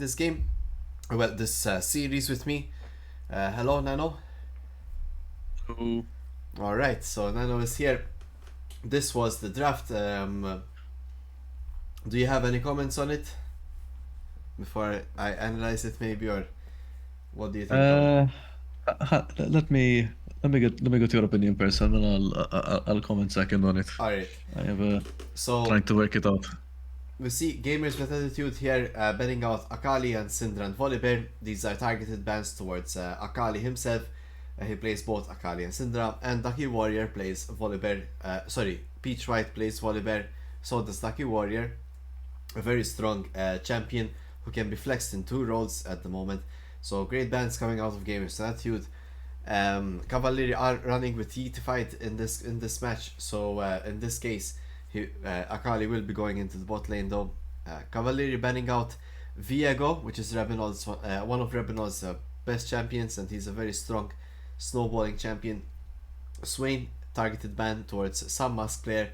this game, well, this series with me. Hello, Nano. So, All right, so Nano is here. This was the draft. Do you have any comments on it before I analyze it, maybe, or what do you think of it? uh, let me get your opinion first, and then I'll comment second on it. All right, I have so trying to work it out. we see gamers with attitude here betting out Akali and Syndra and Volibear. These are targeted bans towards Akali himself. He plays both Akali and Syndra, and Ducky Warrior plays Volibear. Peach White plays Volibear. So does Ducky Warrior, a very strong champion who can be flexed in two roles at the moment. So great bans coming out of Gamers Attitude. Cavalieri are running with T to fight in this match. So in this case, Akali will be going into the bot lane though. Cavalieri banning out Viego, which is Rebinol's one of Rebinol's best champions, and he's a very strong snowballing champion. Swain targeted ban towards some Musk player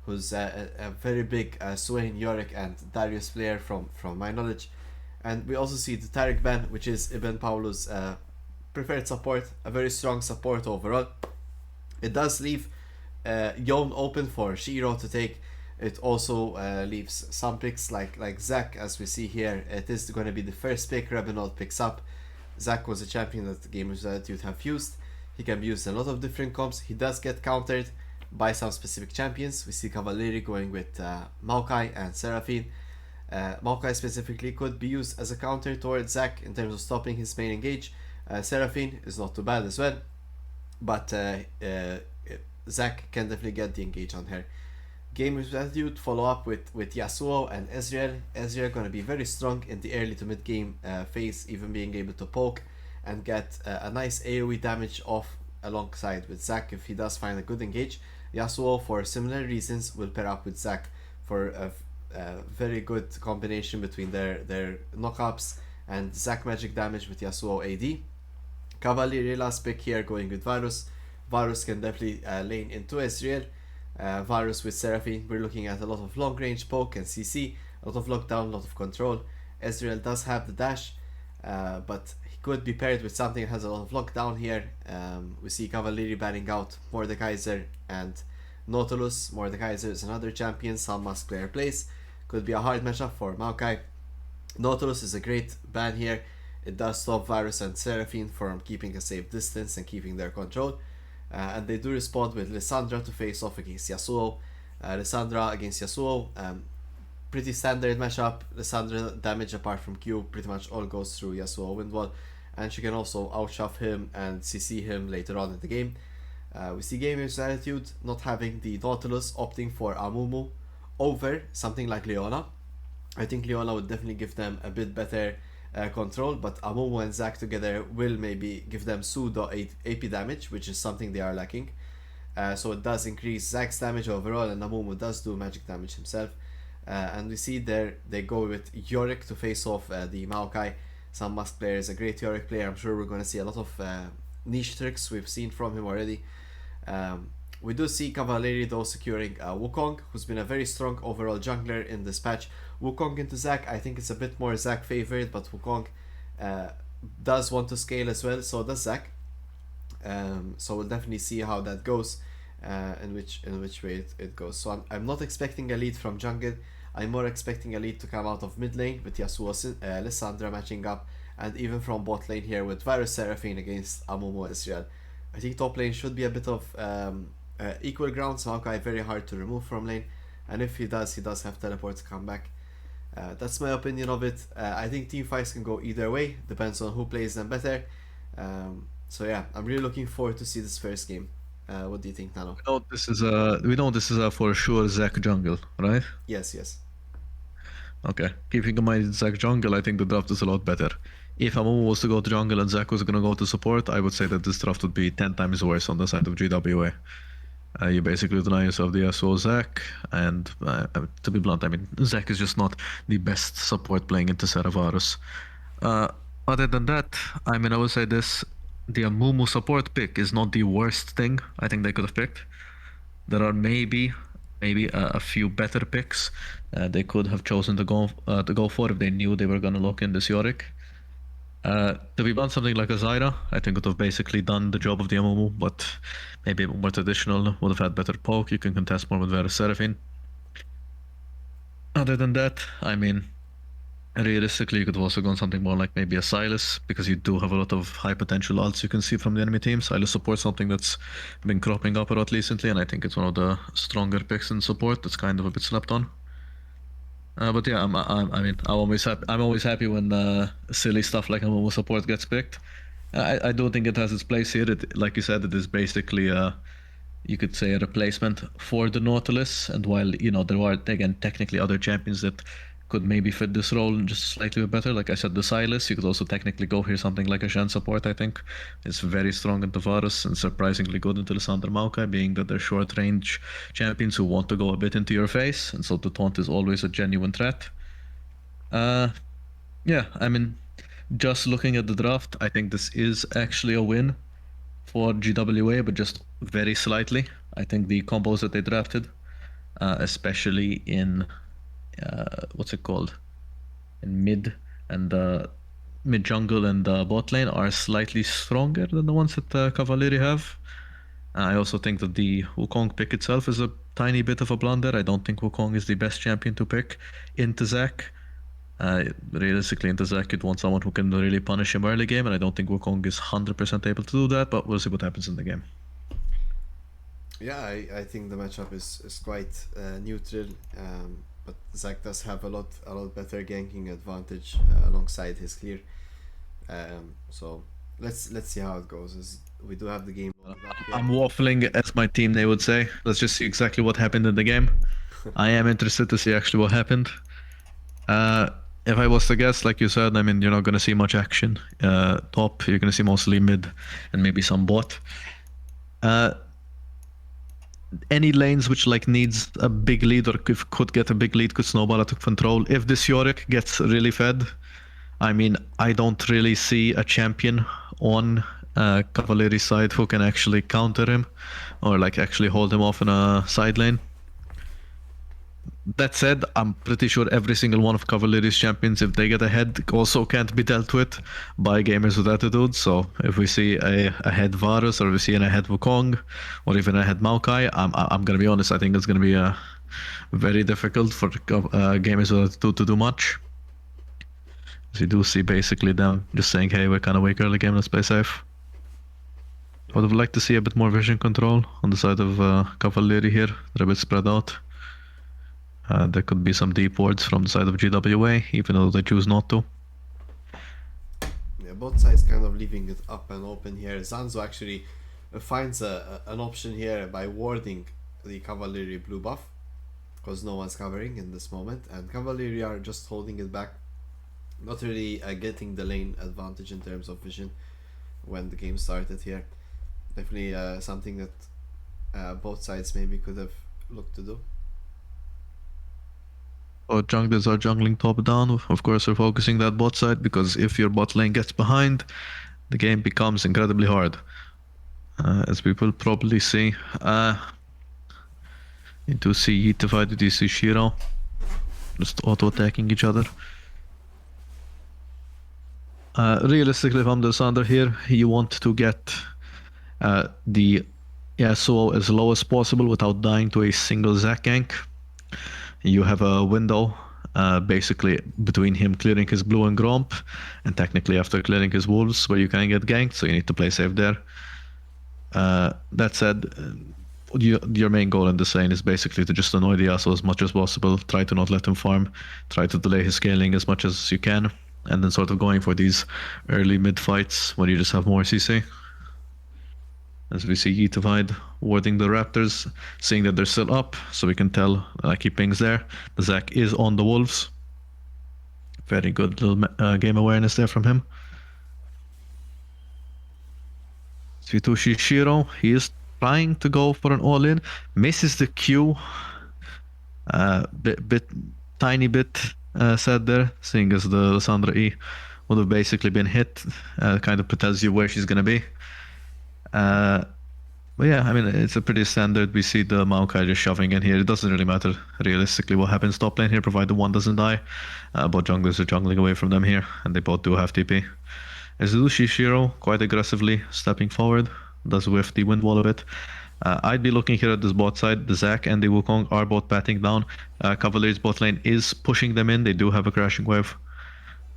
who's a very big Swain, Yorick, and Darius player from my knowledge. And we also see the Tarek ban, which is Ibn Paulo's preferred support, a very strong support overall. It does leave Yon open for Shiro to take. It also leaves some picks like Zac, as we see here. It is going to be the first pick Rebinol picks up. Zac was a champion that the Gamers Attitude have used. He can be used in a lot of different comps. He does get countered by some specific champions. We see Cavalieri going with Maokai and Seraphine. Maokai specifically could be used as a counter towards Zac in terms of stopping his main engage. Seraphine is not too bad as well, but Zac can definitely get the engage on her. Gamers Attitude follow up with Yasuo and Ezreal. Ezreal gonna be very strong in the early to mid game phase, even being able to poke and get a nice AoE damage off alongside with Zac if he does find a good engage. Yasuo, for similar reasons, will pair up with Zac for a very good combination between their knockups and Zac magic damage with Yasuo AD. Cavalieri last pick here going with Varus. Varus can definitely lane into Ezreal. Varus with Seraphine, we're looking at a lot of long range poke and CC, a lot of lockdown, a lot of control. Ezreal does have the dash, but he could be paired with something that has a lot of lockdown here. We see Cavalieri banning out Mordekaiser and Nautilus. Mordekaiser is another champion some Musk player plays. Could be a hard matchup for Maokai. Nautilus is a great ban here. It does stop Varus and Seraphine from keeping a safe distance and keeping their control. And they do respond with Lissandra to face off against Yasuo. Lissandra against Yasuo, pretty standard matchup. Lissandra damage apart from Q pretty much all goes through Yasuo Windwall, and she can also outshove him and CC him later on in the game. We see Gamers Attitude not having the Nautilus, opting for Amumu over something like Leona. I think Leona would definitely give them a bit better control, but Amumu and Zac together will maybe give them pseudo AP damage, which is something they are lacking. So it does increase Zac's damage overall, and Amumu does do magic damage himself. And we see there they go with Yorick to face off the Maokai. Some Musk player is a great Yorick player. I'm sure we're going to see a lot of niche tricks we've seen from him already. We do see Cavalieri though securing Wukong, who's been a very strong overall jungler in this patch. Wukong into Zac, I think it's a bit more Zac favored, but Wukong does want to scale as well, so does Zac. So we'll definitely see how that goes, in which way it goes. So I'm not expecting a lead from jungle. I'm more expecting a lead to come out of mid lane with Yasuo Lissandra matching up, and even from bot lane here with Varus Seraphine against Amumu Ezreal. I think top lane should be a bit of equal ground. Maokai very hard to remove from lane, and if he does have teleport to come back. That's my opinion of it. I think team fights can go either way, depends on who plays them better. So yeah, I'm really looking forward to see this first game. What do you think, Nano? We know this is a for sure Zac jungle, right? Yes, yes. Okay. Keeping in mind Zac jungle, I think the draft is a lot better. If Amumu was to go to jungle and Zac was gonna go to support, I would say that this draft would be 10 times worse on the side of GWA. You basically deny yourself the SO Zac, and to be blunt, I mean, Zac is just not the best support playing into Varus. Other than that, I mean, I would say this, the Amumu support pick is not the worst thing I think they could have picked. There are maybe maybe a few better picks they could have chosen to go for if they knew they were going to lock in this Yorick. To be blunt, something like a Zyra, I think would have basically done the job of the MMO, but maybe a bit more traditional, would have had better poke. You can contest more with Varus Seraphine. Other than that, I mean, realistically, you could have also gone something more like maybe a Silas, because you do have a lot of high potential ults you can see from the enemy team. Silas supports something that's been cropping up a lot recently, and I think it's one of the stronger picks in support that's kind of a bit slept on. But yeah, I mean, I'm always happy when silly stuff like MMO support gets picked. I do think it has its place here. Like you said, it is basically you could say a replacement for the Nautilus. And while there are again technically other champions that could maybe fit this role just slightly better, like I said, the Silas, you could also technically go here something like a Shen support. I think it's very strong into Varus and surprisingly good into Lysandra Maokai, being that they're short range champions who want to go a bit into your face, and so the taunt is always a genuine threat. Yeah, I mean, just looking at the draft, I think this is actually a win for GWA, but just very slightly. I think the combos that they drafted, especially in what's it called, in mid and mid jungle and bot lane, are slightly stronger than the ones that Cavalieri have. I also think that the Wukong pick itself is a tiny bit of a blunder. I don't think Wukong is the best champion to pick into Zac. Realistically, into Zac, you'd want someone who can really punish him early game, and I don't think Wukong is 100% able to do that, but we'll see what happens in the game. Yeah, I think the matchup is quite neutral, but Zac does have a lot better ganking advantage alongside his clear. So let's see how it goes. As we do have the game loaded up here. I'm waffling as my team, they would say. Let's just see exactly what happened in the game. I am interested to see actually what happened. If I was to guess, like you said, I mean, you're not going to see much action. Top, you're going to see mostly mid and maybe some bot. Any lanes which like needs a big lead or could get a big lead could snowball out of control. If this Yorick gets really fed, I mean, I don't really see a champion on Cavalieri's side who can actually counter him or like actually hold him off in a side lane. That said, I'm pretty sure every single one of Cavalieri's champions, if they get ahead, also can't be dealt with by gamers with attitude. So if we see a head Varus or we see an ahead Wukong or even a head Maokai, I'm gonna be honest, I think it's gonna be very difficult for gamers with attitude to do much. So you do see basically them just saying, hey, we're kind of weak early game, let's play safe. I would have liked to see a bit more vision control on the side of Cavalieri here. They're a bit spread out. There could be some deep wards from the side of GWA, even though they choose not to. Yeah, both sides kind of leaving it up and open here. Zanzo actually finds an option here by warding the Cavalieri blue buff, because no one's covering in this moment, and Cavalieri are just holding it back, not really getting the lane advantage in terms of vision when the game started here. Definitely something that both sides maybe could have looked to do. So junglers are jungling top down. Of course, we're focusing that bot side because if your bot lane gets behind, the game becomes incredibly hard. As we will probably see. You do see Yeet divided, you see Shiro just auto-attacking each other. Realistically, if I'm the Sander here, you want to get the Yasuo as low as possible without dying to a single Zac gank. You have a window basically between him clearing his blue and Gromp, and technically after clearing his wolves where you can get ganked, so you need to play safe there. That said, your main goal in this lane is basically to just annoy the Yasuo as much as possible, try to not let him farm, try to delay his scaling as much as you can, and then sort of going for these early mid fights when you just have more CC. As we see Yeetified warding the Raptors, seeing that they're still up, so we can tell he pings there. The Zac is on the Wolves. Very good little game awareness there from him. Svitushi Shiro, he is trying to go for an all-in, misses the Q. Tiny bit sad there, seeing as the Lysandra E would have basically been hit. Kind of tells you where she's gonna be. But yeah, I mean, it's a pretty standard. We see the Maokai just shoving in here. It doesn't really matter realistically what happens top lane here, provided one doesn't die. Both junglers are jungling away from them here, and they both do have TP. Azushi Shiro quite aggressively stepping forward, does whiff the wind wall a bit. I'd be looking here at this bot side. The Zac and the Wukong are both batting down. Cavalier's bot lane is pushing them in. They do have a crashing wave.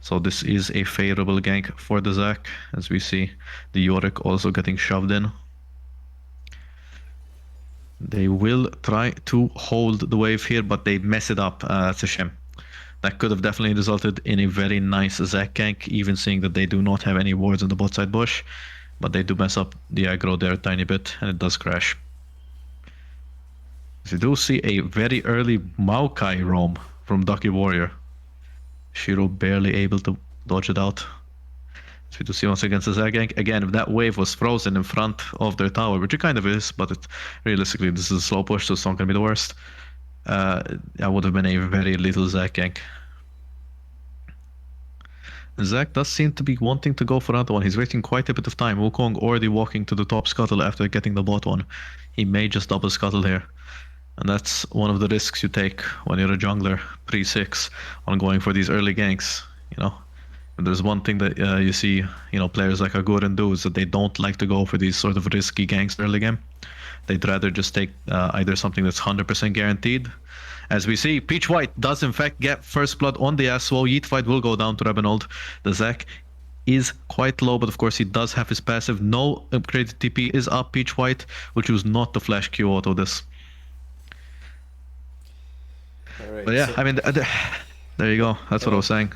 So this is a favorable gank for the Zac, as we see the Yorick also getting shoved in. They will try to hold the wave here, but they mess it up. It's a shame. That could have definitely resulted in a very nice Zac gank, even seeing that they do not have any wards on the bot side bush. But they do mess up the aggro there a tiny bit, and it does crash. So you do see a very early Maokai roam from Ducky Warrior. Shiro barely able to dodge it out. So we do see once again the Zac gank. Again, if that wave was frozen in front of their tower, which it kind of is, but realistically this is a slow push, so it's not going to be the worst. That would have been a very little Zac gank. Zac does seem to be wanting to go for that one. He's wasting quite a bit of time. Wukong already walking to the top scuttle after getting the bot one. He may just double scuttle here. And that's one of the risks you take when you're a jungler pre-6 on going for these early ganks, you know. And there's one thing that you see, you know, players like Aguren do is that they don't like to go for these sort of risky ganks early game. They'd rather just take either something that's 100% guaranteed. As we see, Peach White does in fact get first blood on the Yasuo. Yeet fight will go down to Rebenold. The Zac is quite low, but of course he does have his passive. No upgraded TP is up. Peach White will choose not to flash Q auto this. Alright, But yeah, so, I mean, there you go. That's what I was saying.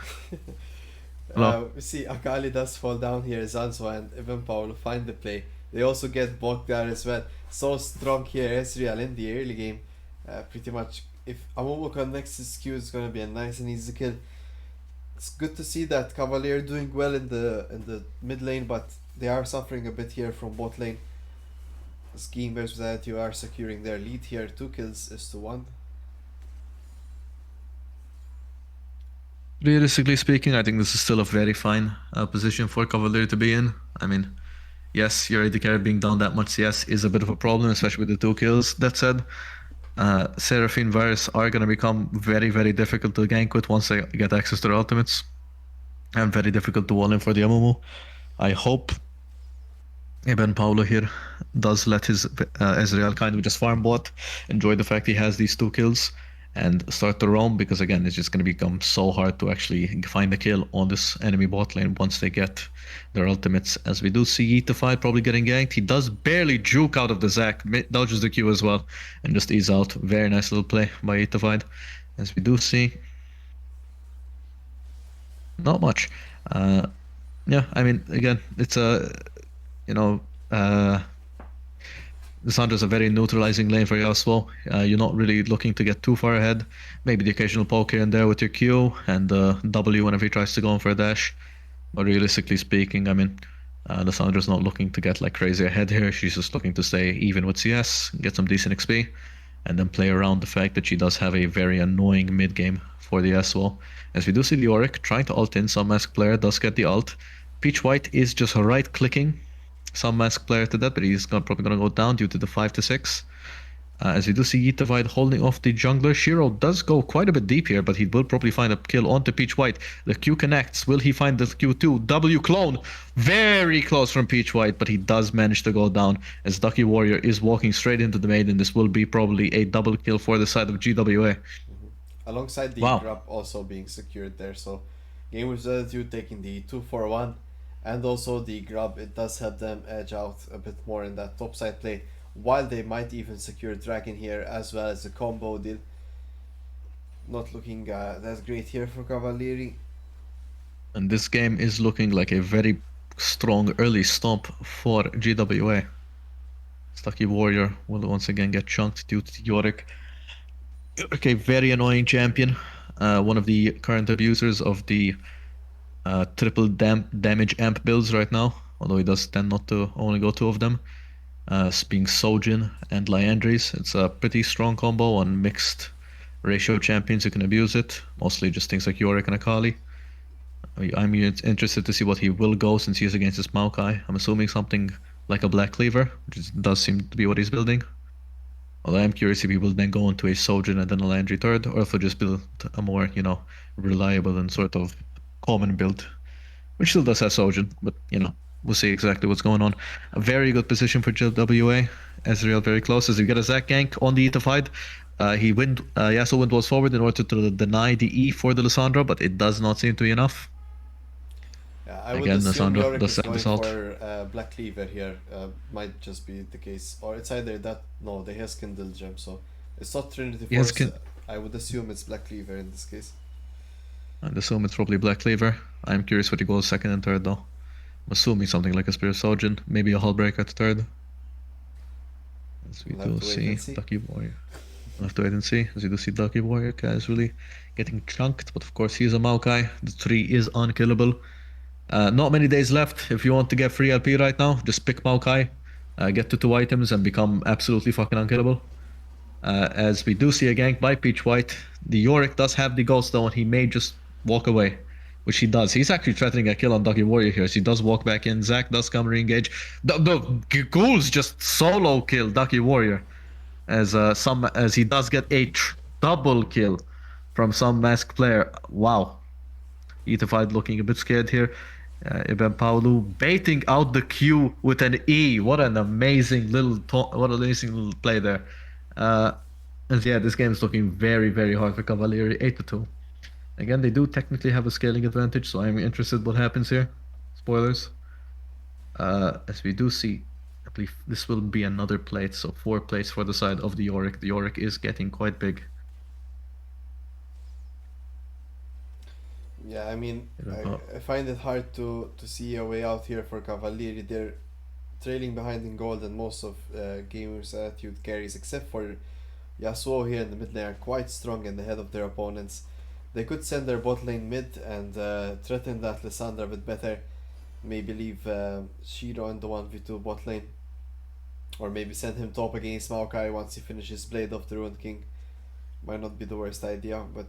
we see Akali does fall down here, Zanzo and even Paolo find the play. They also get blocked there as well. So strong here, Ezreal in the early game. Pretty much, if Amumu connects his Q, it's gonna be a nice and easy kill. It's good to see that Cavalier doing well in the mid lane, but they are suffering a bit here from bot lane. Schemers that you are securing their lead here. 2 kills is to 1. Realistically speaking, I think this is still a very fine position for Cavalier to be in. I mean, yes, your AD carry being down that much CS is a bit of a problem, especially with the 2 kills. That said, Seraphine Virus are going to become very, very difficult to gank with once they get access to their ultimates. And very difficult to wall in for the Amumu. I hope Eben Paulo here does let his Ezreal kind of just farm bot, enjoy the fact he has these 2 kills, and start to roam, because again it's just going to become so hard to actually find a kill on this enemy bot lane once they get their ultimates. As we do see Yeetified probably getting ganked. He does barely juke out of the Zac, dodges the Q as well, and just ease out. Very nice little play by Yeetified. As we do see, not much. Yeah, I mean, again, it's a, you know, Lissandra's a very neutralizing lane for Yasuo. You're not really looking to get too far ahead. Maybe the occasional poke here and there with your Q and W whenever he tries to go in for a dash. But realistically speaking, I mean, Lissandra's not looking to get like crazy ahead here. She's just looking to stay even with CS, get some decent XP, and then play around the fact that she does have a very annoying mid game for the Yasuo. As we do see the Yorick trying to ult in, some mask player does get the ult. Peach White is just right clicking some mask player to that, but he's probably going to go down due to the 5 to 6. As we do see Yeetified holding off the jungler. Shiro does go quite a bit deep here, but he will probably find a kill onto Peach White. The Q connects. Will he find the Q2? W clone. Very close from Peach White, but he does manage to go down as Ducky Warrior is walking straight into the maiden. This will be probably a double kill for the side of GWA. Alongside the grab also being secured there, so Game with Attitude taking the 2-4-1, and also the grab, it does help them edge out a bit more in that top side play, while they might even secure Dragon here as well as a combo deal. Not looking that great here for Cavalieri. And this game is looking like a very strong early stomp for GWA. Stucky Warrior will once again get chunked due to Yorick. Okay, very annoying champion. One of the current abusers of the triple damage amp builds right now, although he does tend not to only go 2 of them. Being Sojin and Liandry's. It's a pretty strong combo on mixed ratio champions who can abuse it. Mostly just things like Yorick and Akali. I'm interested to see what he will go since he is against his Maokai. I'm assuming something like a Black Cleaver, which does seem to be what he's building. Although I'm curious if he will then go into a Sojin and then a Landry third, or if he'll just build a more, reliable and sort of common build, which still does have Sojin, but, we'll see exactly what's going on. A very good position for GWA. Ezreal very close as we get a Zac gank on the Eta fight. Yasuo wind was forward in order to deny the E for the Lissandra, but it does not seem to be enough. Yeah, I would Again, assume Lissandra Yorick does is have going this ult. for Black Cleaver here. Might just be the case. Or it's either that... No, they have Kindle Gem, so... It's not Trinity Yes, Force. I would assume it's Black Cleaver in this case. I'd assume it's probably Black Cleaver. I'm curious what he goes second and third though. I'm assuming something like a Spirit Sojin, maybe a Hullbreaker at third. As we We'll have do to wait see and see. Ducky Warrior. We'll have to wait and see. As you do see Ducky Warrior casually getting chunked, but of course he's a Maokai. The tree is unkillable. Not many days left. If you want to get free LP right now, just pick Maokai, get to 2 items and become absolutely fucking unkillable. As we do see a gank by Peach White, the Yorick does have the ghost though, and he may just walk away, which he does. He's actually threatening a kill on Ducky Warrior here, so he does walk back in. Zac does come re-engage. The ghouls just solo kill Ducky Warrior, as he does get a double kill from some masked player. Wow, Etified looking a bit scared here. Ibn Paulu baiting out the Q with an E. What an amazing little play there. And yeah, this game is looking very, very hard for Cavalieri. 8-2. Again, they do technically have a scaling advantage, so I'm interested what happens here. Spoilers. As we do see, I believe this will be another plate, so 4 plates for the side of the Yorick. The Yorick is getting quite big. Yeah, I mean, I find it hard to see a way out here for Cavalieri. They're trailing behind in gold, and most of Gamers' Attitude carries, except for Yasuo here in the mid lane, are quite strong in the head of their opponents. They could send their bot lane mid and threaten that Lissandra a bit better. Maybe leave Shiro in the 1v2 bot lane. Or maybe send him top against Maokai once he finishes Blade of the Ruined King. Might not be the worst idea, but...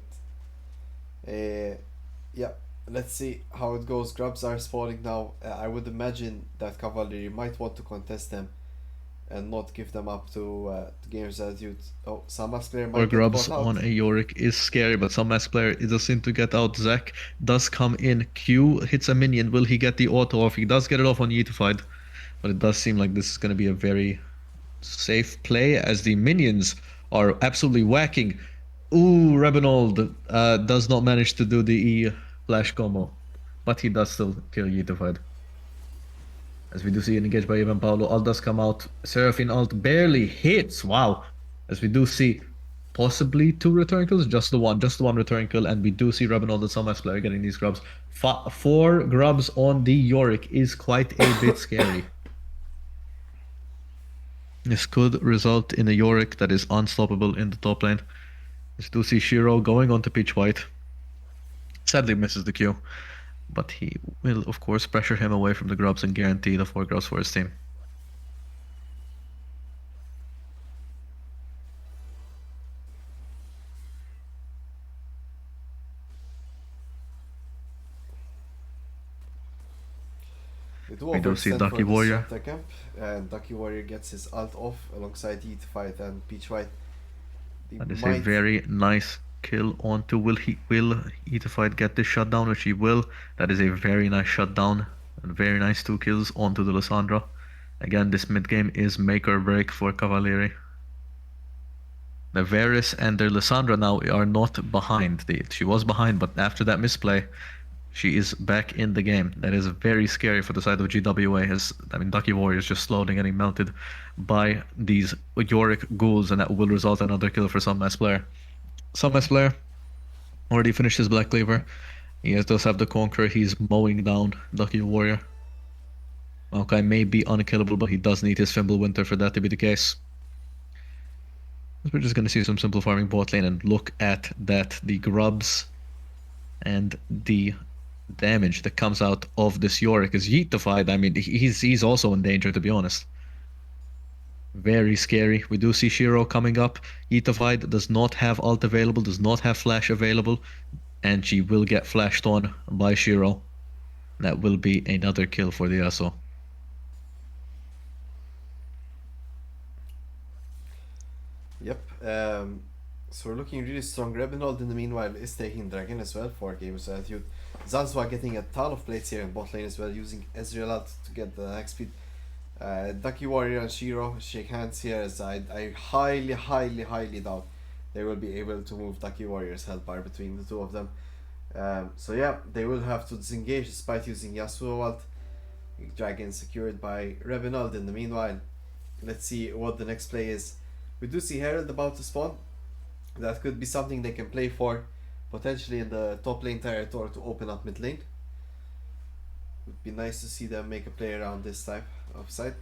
yeah, let's see how it goes. Grubs are spawning now. I would imagine that Cavalieri might want to contest them and not give them up to Gamers' Attitude. Oh, some mask player might Or get grubs caught out. on a Yorick is scary, but some mask player does seem to get out. Zac does come in. Q hits a minion. Will he get the auto off? He does get it off on Yetified, but it does seem like this is going to be a very safe play as the minions are absolutely whacking. Ooh, Rebenold does not manage to do the E flash combo, but he does still kill Yetified. As we do see an engage by Ivan Paulo, ult does come out. Seraphine ult barely hits. Wow. As we do see possibly 2 return kills, just the one return kill, and we do see Rebenold and Summas player getting these grubs. 4 grubs on the Yorick is quite a bit scary. This could result in a Yorick that is unstoppable in the top lane. As we do see Shiro going on to Peach White. Sadly misses the Q, but he will of course pressure him away from the grubs and guarantee the 4 grubs for his team. We do see Ducky Warrior. Camp, and Ducky Warrior gets his ult off alongside Heatfight and Peach White. That is a very nice kill onto. Will Heatfight get this shutdown, which he will? That is a very nice shutdown and very nice 2 kills onto the Lissandra. Again, this mid game is make or break for Cavalieri. The Varus and their Lissandra now are not behind. She was behind, but after that misplay, she is back in the game. That is very scary for the side of GWA. Ducky Warrior is just slowly getting melted by these Yorick ghouls, and that will result in another kill for some mass player. Some mass player already finished his Black Cleaver. He does have the Conqueror. He's mowing down Ducky Warrior. Maokai may be unkillable, but he does need his Fimbulwinter for that to be the case. We're just going to see some simple farming bot lane, and look at that. The grubs and the damage that comes out of this Yorick is Yeetified. He's also in danger, to be honest. Very scary. We do see Shiro coming up. Yeetified does not have ult available, does not have flash available, and she will get flashed on by Shiro. That will be another kill for the Yasuo. Yep. So we're looking really strong. Rebenold in the meanwhile is taking Dragon as well for Gamers with Attitude. Zanzua getting a ton of plates here in bot lane as well, using Ezreal out to get the next speed. Ducky Warrior and Shiro shake hands here, as I highly doubt they will be able to move Ducky Warrior's health bar between the two of them. So yeah, they will have to disengage despite using Yasuo ult. Dragon secured by Rebenold in the meanwhile. Let's see what the next play is. We do see Herald about to spawn. That could be something they can play for, potentially in the top lane territory to open up mid lane. Would be nice to see them make a play around this type of side.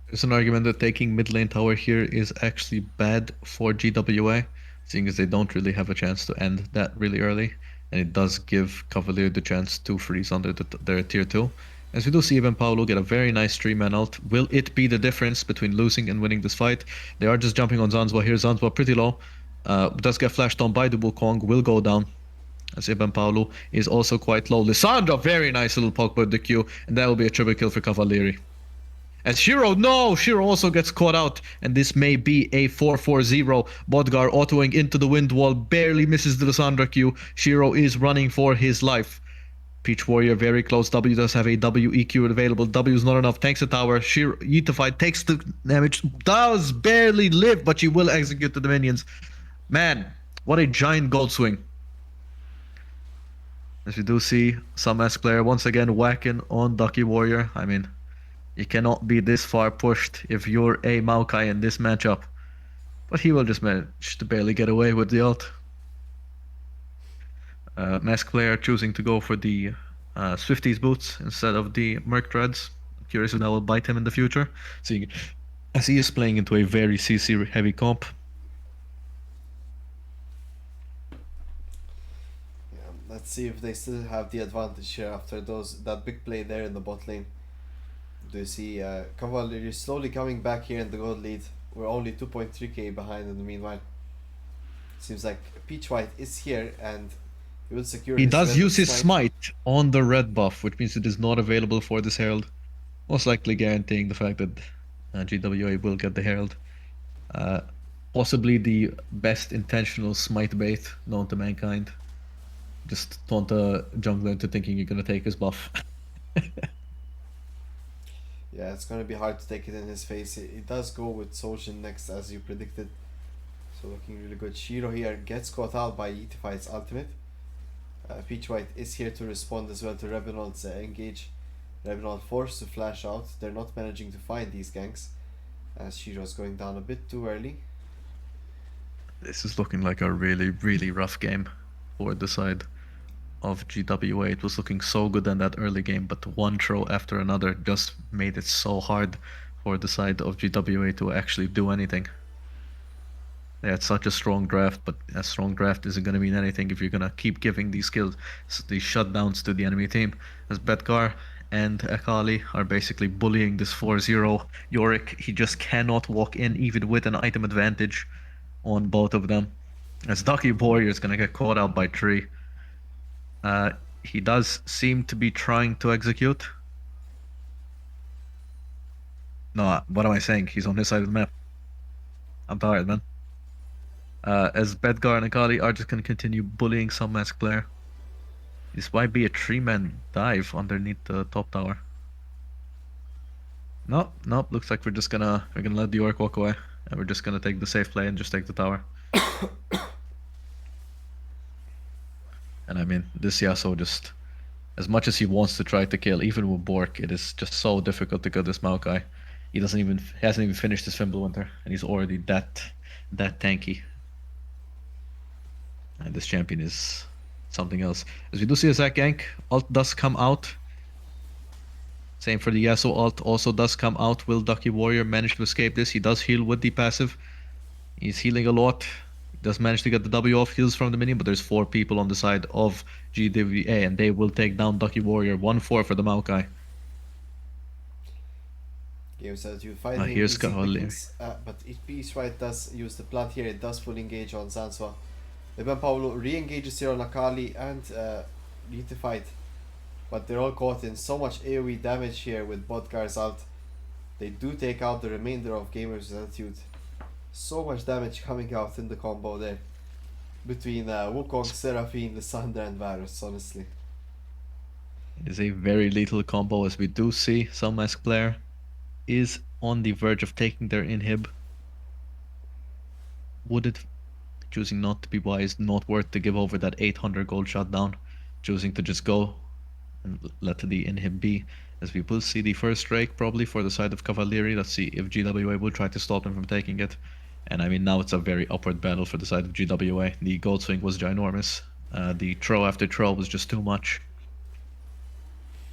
There's an argument that taking mid lane tower here is actually bad for GWA, seeing as they don't really have a chance to end that really early, and it does give Cavalier the chance to freeze under their tier 2. As we do see even Paulo get a very nice 3-man ult. Will it be the difference between losing and winning this fight? They are just jumping on Zanzua here. Zanzua pretty low. Does get flashed on by the Wukong, will go down. As Ibn Paulo is also quite low. Lissandra, very nice little poke with the Q, and that will be a triple kill for Cavalieri. As Shiro, no! Shiro also gets caught out, and this may be a 4-4-0. Bodgar autoing into the wind wall, barely misses the Lissandra Q. Shiro is running for his life. Peach Warrior very close. W does have a WEQ available. W is not enough. Tanks the tower. Shiro Yetified takes the damage. Does barely live, but she will execute the minions. Man, what a giant gold swing. As we do see some S player once again whacking on Ducky Warrior. I mean, you cannot be this far pushed if you're a Maokai in this matchup. But he will just manage to barely get away with the ult. Mask player choosing to go for the Swifties boots instead of the Merc Dreads. I'm curious if that will bite him in the future, seeing as he is playing into a very CC heavy comp. Yeah, let's see if they still have the advantage here after that big play there in the bot lane. Do you see Cavalier slowly coming back here in the gold lead? We're only 2.3k behind in the meanwhile. Seems like Peach White is here and he will secure He his does red use his smite. smite on the red buff, which means it is not available for this Herald. Most likely guaranteeing the fact that GWA will get the Herald. Possibly the best intentional smite bait known to mankind. Just taunt a jungler into thinking you're gonna take his buff. Yeah, it's gonna be hard to take it in his face. It does go with Sojin next as you predicted. So looking really good. Shiro here gets caught out by Yetified's ultimate. Peach White is here to respond as well to Rebenold's engage. Rebenold forced to flash out. They're not managing to find these ganks as Shiro's going down a bit too early. This is looking like a really rough game for the side of GWA. It was looking so good in that early game, but one throw after another just made it so hard for the side of GWA to actually do anything. They had such a strong draft, but a strong draft isn't going to mean anything if you're going to keep giving these kills, these shutdowns to the enemy team. As Bedgar and Akali are basically bullying this 4-0 Yorick. He just cannot walk in even with an item advantage on both of them. As Ducky Warrior is going to get caught out by 3. He does seem to be trying to execute. No, what am I saying? He's on his side of the map. I'm tired, man. As Bedgar and Akali are just going to continue bullying some mask player. This might be a 3-man dive underneath the top tower. Nope, looks like we're gonna let the orc walk away, and we're just gonna take the safe play and just take the tower. And I mean, this Yasuo just, as much as he wants to try to kill, even with Bork, it is just so difficult to kill this Maokai. He hasn't even finished his Fimbulwinter, and he's already that tanky. And this champion is something else. As we do see a Zac gank, ult does come out. Same for the Yasuo ult also does come out. Will Ducky Warrior manage to escape this? He does heal with the passive. He's healing a lot. He does manage to get the W off, heals from the minion, but there's 4 people on the side of GWA, and they will take down Ducky Warrior. 1-4 for the Maokai. Games that you find here's Cavalier. But Peach White does use the plant here. It does full engage on Zanzua. Ibn Paulo re-engages here on Akali and Yetified. But they're all caught in so much AoE damage here with Bodgar's ult. They do take out the remainder of Gamers with Attitude. So much damage coming out in the combo there between Wukong, Seraphine, Lissandra, and Varus, honestly. It is a very lethal combo, as we do see some Mask player is on the verge of taking their inhib. Would it, choosing not to be wise, not worth to give over that 800 gold shutdown, choosing to just go and let the inhib be, as we will see the first Drake probably for the side of Cavalieri. Let's see if GWA will try to stop him from taking it. And I mean, now it's a very upward battle for the side of GWA. The gold swing was ginormous. The throw after throw was just too much.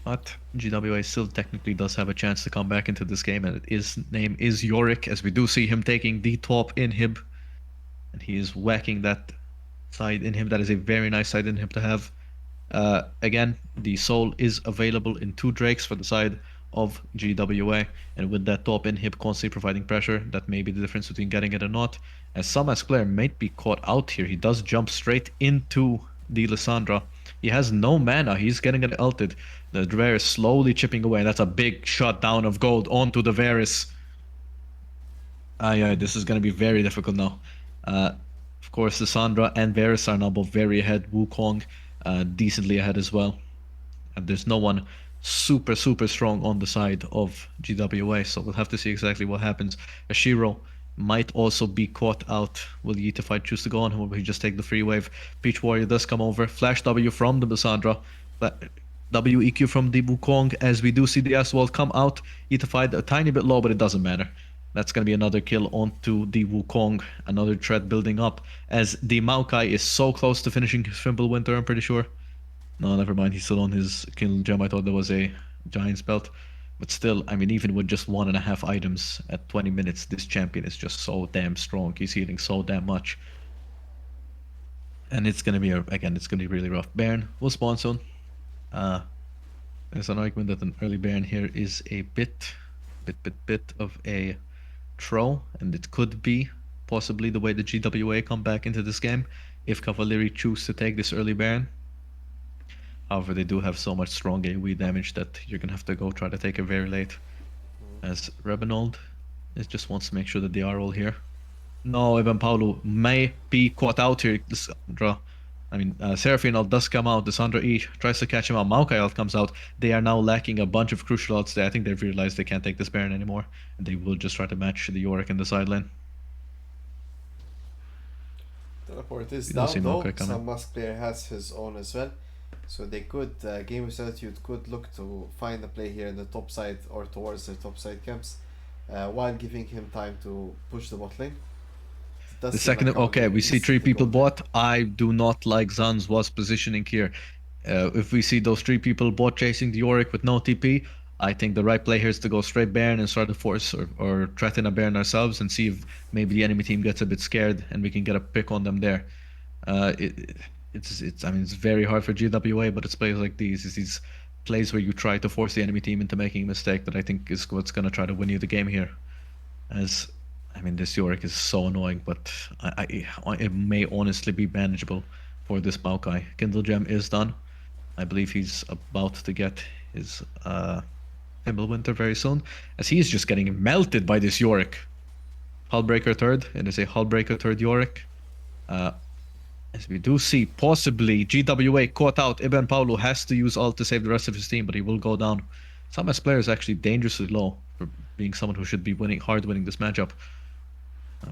But GWA still technically does have a chance to come back into this game, and his name is Yorick, as we do see him taking the top inhib. And he is whacking that side inhib. That is a very nice side inhib to have. Again, the soul is available in 2 Drakes for the side of GWA, and with that top inhib constantly providing pressure, that may be the difference between getting it or not. As Samas player might be caught out here, he does jump straight into the Lissandra. He has no mana, he's getting it ulted. The Varus slowly chipping away, and that's a big shot down of gold onto the Varus. Yeah, this is going to be very difficult now. Of course, Lissandra and Varus are now both very ahead. Wukong decently ahead as well. And there's no one super, super strong on the side of GWA, so we'll have to see exactly what happens. Ashiro might also be caught out. Will Yeetified choose to go on him, or will he just take the free wave? Peach Warrior does come over. Flash W from the Lissandra. WEQ from the Wukong, as we do see the Aswald come out. Yeetified a tiny bit low, but it doesn't matter. That's going to be another kill onto the Wukong. Another threat building up, as the Maokai is so close to finishing his Fimbulwinter, I'm pretty sure. No, never mind. He's still on his kill gem. I thought there was a Giant's belt. But still, I mean, even with just 1.5 items at 20 minutes, this champion is just so damn strong. He's healing so damn much. And it's going to be, again, it's going to be really rough. Baron will spawn soon. There's an argument that an early Baron here is a bit of a troll. And it could be possibly the way the GWA come back into this game if Cavalieri choose to take this early Baron. However, they do have so much strong AoE damage that you're going to have to go try to take it very late. As Rebenold just wants to make sure that they are all here. No, Evan Paulo may be caught out here. Lissandra, Seraphine ult does come out. Lissandra E tries to catch him out. Maokai ult comes out. They are now lacking a bunch of crucial ults there. I think they've realized they can't take this Baron anymore. And they will just try to match the Yorick in the side lane. Teleport is You don't down see though. Maokai coming. Some Musk player has his own as well. So they could, Gamers Attitude could look to find a play here in the top side or towards the top side camps, while giving him time to push the bot lane. The second, okay, we see 3 people bot. I do not like Zan's was positioning here. If we see those 3 people bot chasing the Yorick with no TP, I think the right play here is to go straight Baron and start to force or threaten a Baron ourselves and see if maybe the enemy team gets a bit scared and we can get a pick on them there. It's very hard for GWA, but it's plays like these. It's these plays where you try to force the enemy team into making a mistake that I think is what's going to try to win you the game here. As, this Yorick is so annoying, but it may honestly be manageable for this Maokai. Kindle Gem is done. I believe he's about to get his Fimbulwinter very soon, as he's just getting melted by this Yorick. Hullbreaker third. It is a Hullbreaker third Yorick. As we do see, possibly GWA caught out. Ibn Paulo has to use ult to save the rest of his team, but he will go down. Samas player is actually dangerously low for being someone who should be winning this matchup.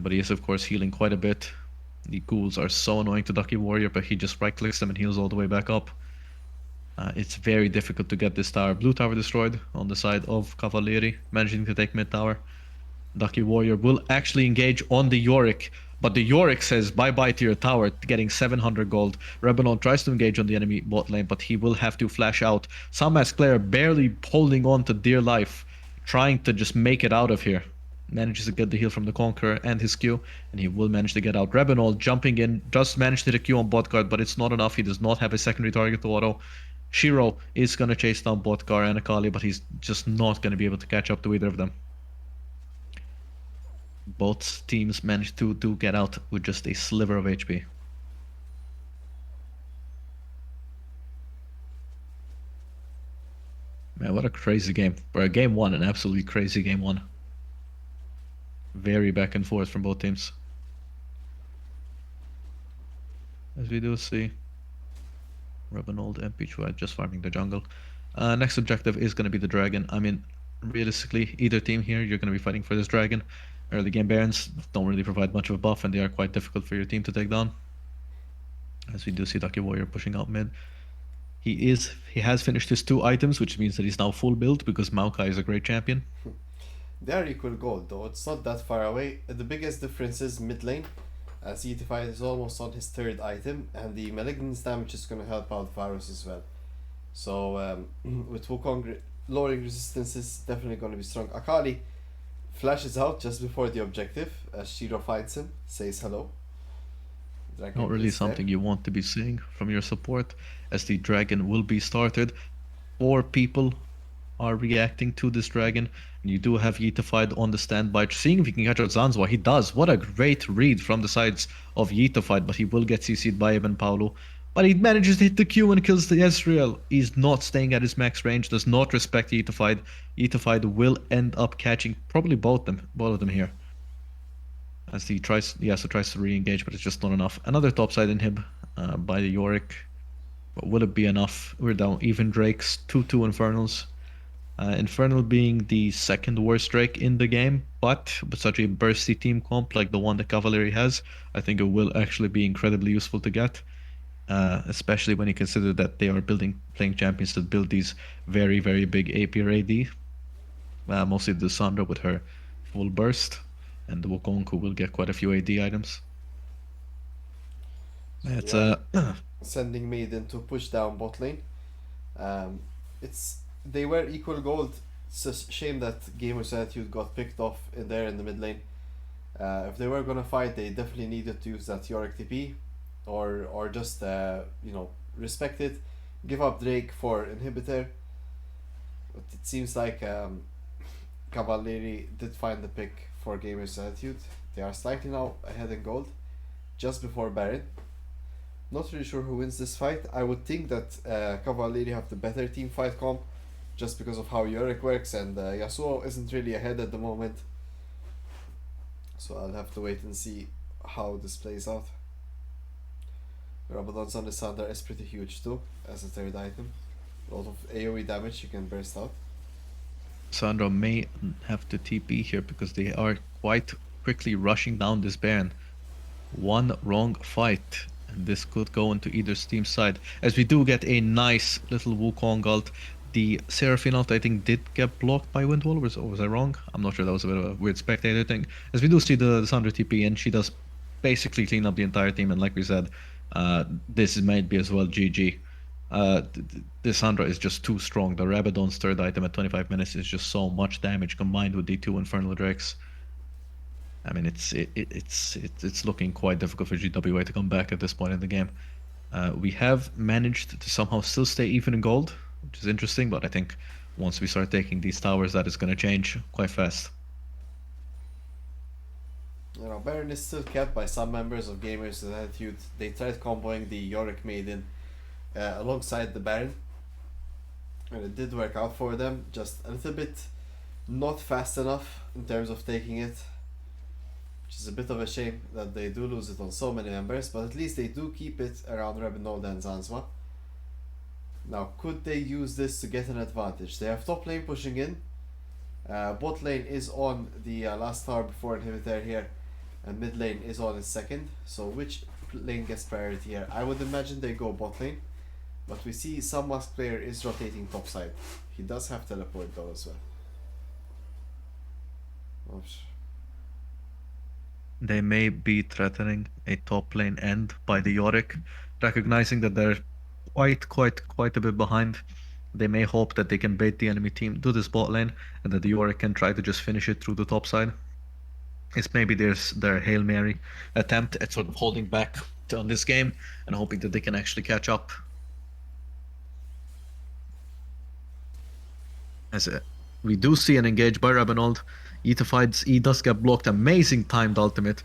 But he is, of course, healing quite a bit. The ghouls are so annoying to Ducky Warrior, but he just right-clicks them and heals all the way back up. It's very difficult to get this tower. Blue tower destroyed on the side of Cavalieri, managing to take mid tower. Ducky Warrior will actually engage on the Yorick, but the Yorick says bye-bye to your tower, getting 700 gold. Rebelon tries to engage on the enemy bot lane, but he will have to flash out. Mask player barely holding on to dear life, trying to just make it out of here. Manages to get the heal from the Conqueror and his Q, and he will manage to get out. Rebelon jumping in, just managed to hit a Q on bot guard, but it's not enough. He does not have a secondary target to auto. Shiro is going to chase down bot guard and Akali, but he's just not going to be able to catch up to either of them. Both teams managed to get out with just a sliver of HP. Man, what a crazy game. For a game 1, an absolutely crazy game 1. very back and forth from both teams. As we do see, Rebenold and Pichua just farming the jungle. Next objective is going to be the dragon. I mean, realistically, either team here, you're going to be fighting for this dragon. Early game Barons don't really provide much of a buff, and they are quite difficult for your team to take down. As we do see Ducky Warrior pushing out mid. He has finished his 2 items, which means that he's now full build because Maokai is a great champion. They are equal gold though, it's not that far away. The biggest difference is mid lane, as Yeetified is almost on his 3rd item, and the Malignance damage is going to help out Varus as well. So with Wukong lowering resistance is definitely going to be strong. Akali flashes out just before the objective as Shiro finds him, says hello. Dragon Not really is something there. you want to be seeing from your support, as the dragon will be started. 4 people are reacting to this dragon, and you do have Yeetified on the standby, seeing if he can catch out Zanzua. He does. What a great read from the sides of Yeetified, but he will get CC'd by Evan Paulo. But he manages to hit the Q and kills the Ezreal. He's not staying at his max range, does not respect Yeetified. Yeetified will end up catching probably both of them here. As he tries to re-engage, but it's just not enough. Another topside inhib by the Yorick. But will it be enough? We're down even Drakes, 2-2 Infernals. Infernal being the 2nd worst Drake in the game, but with such a bursty team comp like the one that Cavalry has, I think it will actually be incredibly useful to get. Especially when you consider that they are playing champions that build these very, very big AP or AD. Mostly the Sandra with her full burst, and the Wukong who will get quite a few AD items. It's Sending Maiden to push down bot lane. They were equal gold. It's a shame that Gamer's Attitude got picked off in the mid lane. If they were gonna fight, they definitely needed to use that Yorick TP, or just respect it, give up Drake for inhibitor. But it seems like Cavalieri did find the pick for Gamer's Attitude. They are slightly now ahead in gold, just before Baron. Not really sure who wins this fight. I would think that Cavalieri have the better team fight comp, just because of how Yorick works, and Yasuo isn't really ahead at the moment. So I'll have to wait and see how this plays out. Rabadon's on the Sandra is pretty huge too, as a 3rd item. A lot of AoE damage you can burst out. Sandra may have to TP here because they are quite quickly rushing down this Baron. One wrong fight, and this could go into either team's side. As we do get a nice little Wukong ult. The Seraphine ult, I think, did get blocked by Windwall, or was I wrong? I'm not sure, that was a bit of a weird spectator thing. As we do see the Sandra TP, and she does basically clean up the entire team, and like we said, this might be as well GG. The Sandra is just too strong. The Rabadon's 3rd item at 25 minutes is just so much damage combined with the 2 Infernal Drakes. I mean, it's looking quite difficult for GWA to come back at this point in the game. We have managed to somehow still stay even in gold, which is interesting, but I think once we start taking these towers, that is going to change quite fast. Baron is still kept by some members of Gamers Attitude. They tried comboing the Yorick Maiden alongside the Baron, and it did work out for them, just a little bit not fast enough in terms of taking it, which is a bit of a shame that they do lose it on so many members, but at least they do keep it around Rebenold and Zanzua. Now, could they use this to get an advantage? They have top lane pushing in, bot lane is on the last tower before inhibitor here, and mid lane is on its 2nd, so which lane gets priority here? I would imagine they go bot lane, but we see some Mask player is rotating top side. He does have teleport though as well. Oops. They may be threatening a top lane end by the Yorick, recognizing that they're quite a bit behind. They may hope that they can bait the enemy team to this bot lane, and that the Yorick can try to just finish it through the top side. It's maybe their Hail Mary attempt at sort of holding back on this game and hoping that they can actually catch up. As we do see an engage by Rabenold. Yeetified's E does get blocked. Amazing timed ultimate.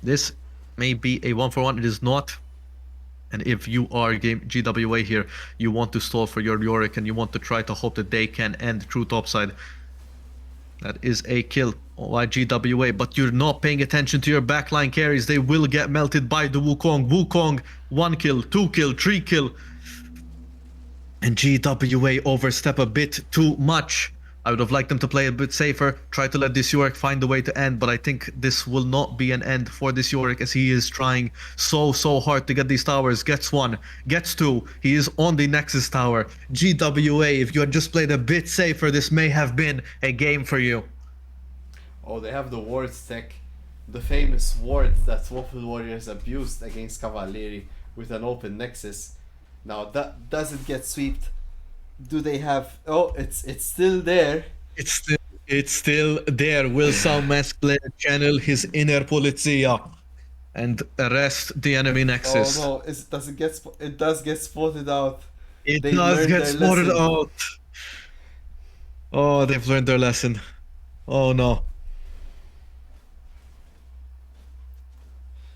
This may be a 1-for-1. It is not. And if you are GWA here, you want to stall for your Yorick and you want to try to hope that they can end through topside. That is a kill by GWA, but you're not paying attention to your backline carries. They will get melted by the Wukong. Wukong, 1 kill, 2 kill, 3 kill. And GWA overstep a bit too much. I would have liked them to play a bit safer, try to let this Yorick find a way to end, but I think this will not be an end for this Yorick as he is trying so hard to get these towers. Gets 1, gets 2, he is on the Nexus tower. GWA, if you had just played a bit safer, this may have been a game for you. Oh, they have the wards tech. The famous wards that Waffle Warriors abused against Cavalieri with an open Nexus. Now, that does it get swept? Do they have... Oh, it's still there. It's still there. Will Salmask channel his inner Polizia and arrest the enemy Nexus? Oh no, it does get spotted out. It They does learned get their spotted lesson. out. Oh, they've learned their lesson. Oh no.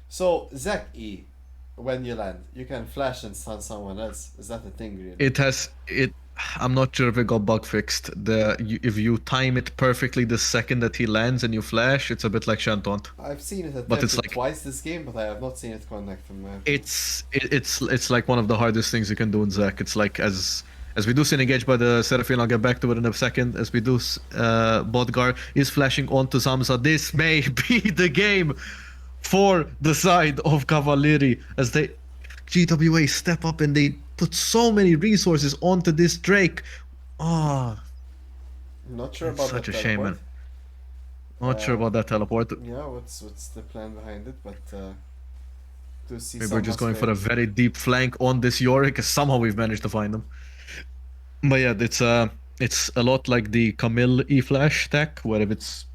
So, Zach E, when you land, you can flash and stun someone else. Is that a thing, really? I'm not sure if it got bug fixed. If you time it perfectly the second that he lands and you flash, it's a bit like Shantant. I've seen it But it's attempted like twice this game, but I have not seen it connect in my opinion. it's like one of the hardest things you can do in Zach. It's like as we do see an engage by the Seraphine, I'll get back to it in a second. As we do, Bodgar is flashing onto Zamza. This may be the game for the side of Cavalieri as they GWA step up and they put so many resources onto this Drake. Ah, Not sure it's about such that a shame, man. teleport. Not sure about that teleport. Yeah, what's the plan behind it? But to see Maybe some we're just going for a very deep flank on this Yorick, as somehow we've managed to find them. But yeah, it's a lot like the Camille E-Flash tech, where if it's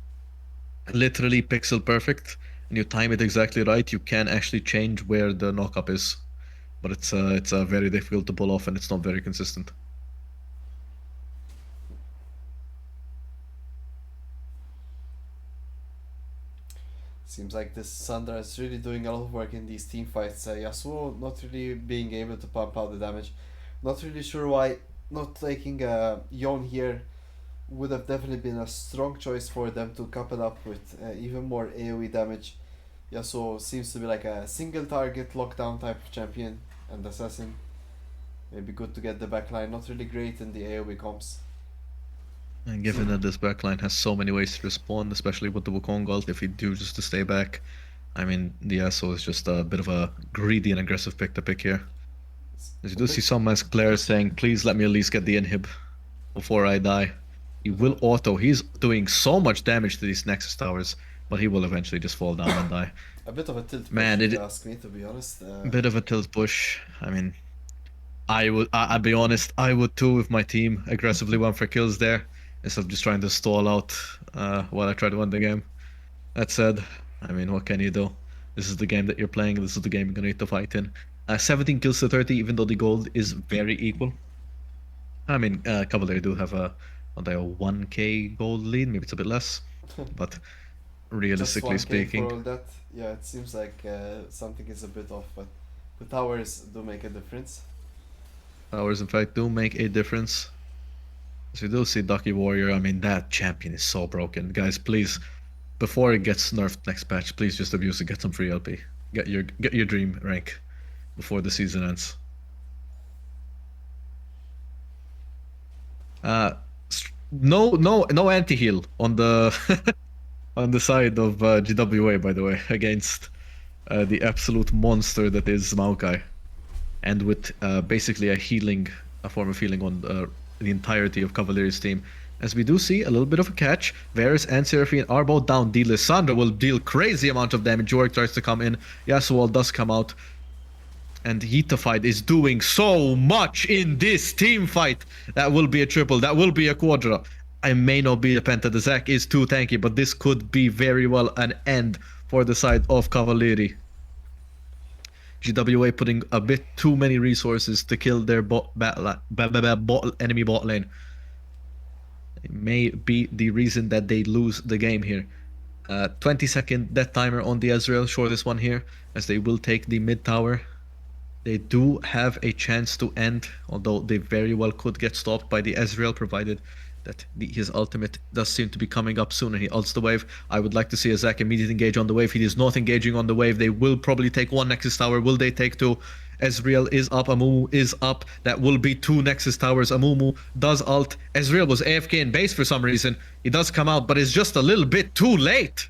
literally pixel perfect and you time it exactly right, you can actually change where the knockup is. But it's very difficult to pull off and it's not very consistent. Seems like this Sandra is really doing a lot of work in these team fights. Yasuo not really being able to pump out the damage. Not really sure why not taking Yon here would have definitely been a strong choice for them to couple up with even more AoE damage. Yasuo seems to be like a single target lockdown type of champion and assassin. Maybe good to get the backline, not really great in the AoE comps. And given that this backline has so many ways to respond, especially with the Wukong ult, if you do just to stay back, I mean, the Yasuo is just a bit of a greedy and aggressive pick to pick here. As you do see some mask players saying, please let me at least get the inhib before I die. He will auto. He's doing so much damage to these Nexus towers, but he will eventually just fall down and die. A bit of a tilt push, Man, if you ask me, to be honest. Bit of a tilt push. I mean, I'll be honest, I would too if my team aggressively went for kills there, instead of just trying to stall out while I try to win the game. That said, I mean, what can you do? This is the game that you're playing, this is the game you're gonna need to fight in. 17 kills to 30, even though the gold is very equal. I mean, Cavalier do have a 1k gold lead, maybe it's a bit less, but realistically Just 1K speaking, for all that, yeah, it seems like something is a bit off, but the towers do make a difference. towers in fact do make a difference. As we do see Ducky Warrior, I mean, that champion is so broken. Guys, please, before it gets nerfed next patch, please just abuse it, get some free LP. Get your dream rank before the season ends. No anti-heal on the on the side of GWA, by the way, against the absolute monster that is Maokai, and with basically a form of healing on the entirety of Cavalieri's team. As we do see a little bit of a catch, Varus and Seraphine are both down. D. Lissandra will deal crazy amount of damage. Jorg tries to come in. Yasuo does come out. And Heatified is doing so much in this team fight. That will be a triple. That will be a quadra. I may not be a penta. The Zac is too tanky, but this could be very well an end for the side of Cavalieri. GWA putting a bit too many resources to kill their enemy bot lane. It may be the reason that they lose the game here. 20-second death timer on the Ezreal. Shortest one here, as they will take the mid tower. They do have a chance to end, although they very well could get stopped by the Ezreal, provided that his ultimate does seem to be coming up soon, and he ults the wave. I would like to see a Zac immediate engage on the wave. He is not engaging on the wave. They will probably take one Nexus tower. Will they take two? Ezreal is up. Amumu is up. That will be two Nexus towers. Amumu does ult. Ezreal was AFK in base for some reason. He does come out, but it's just a little bit too late.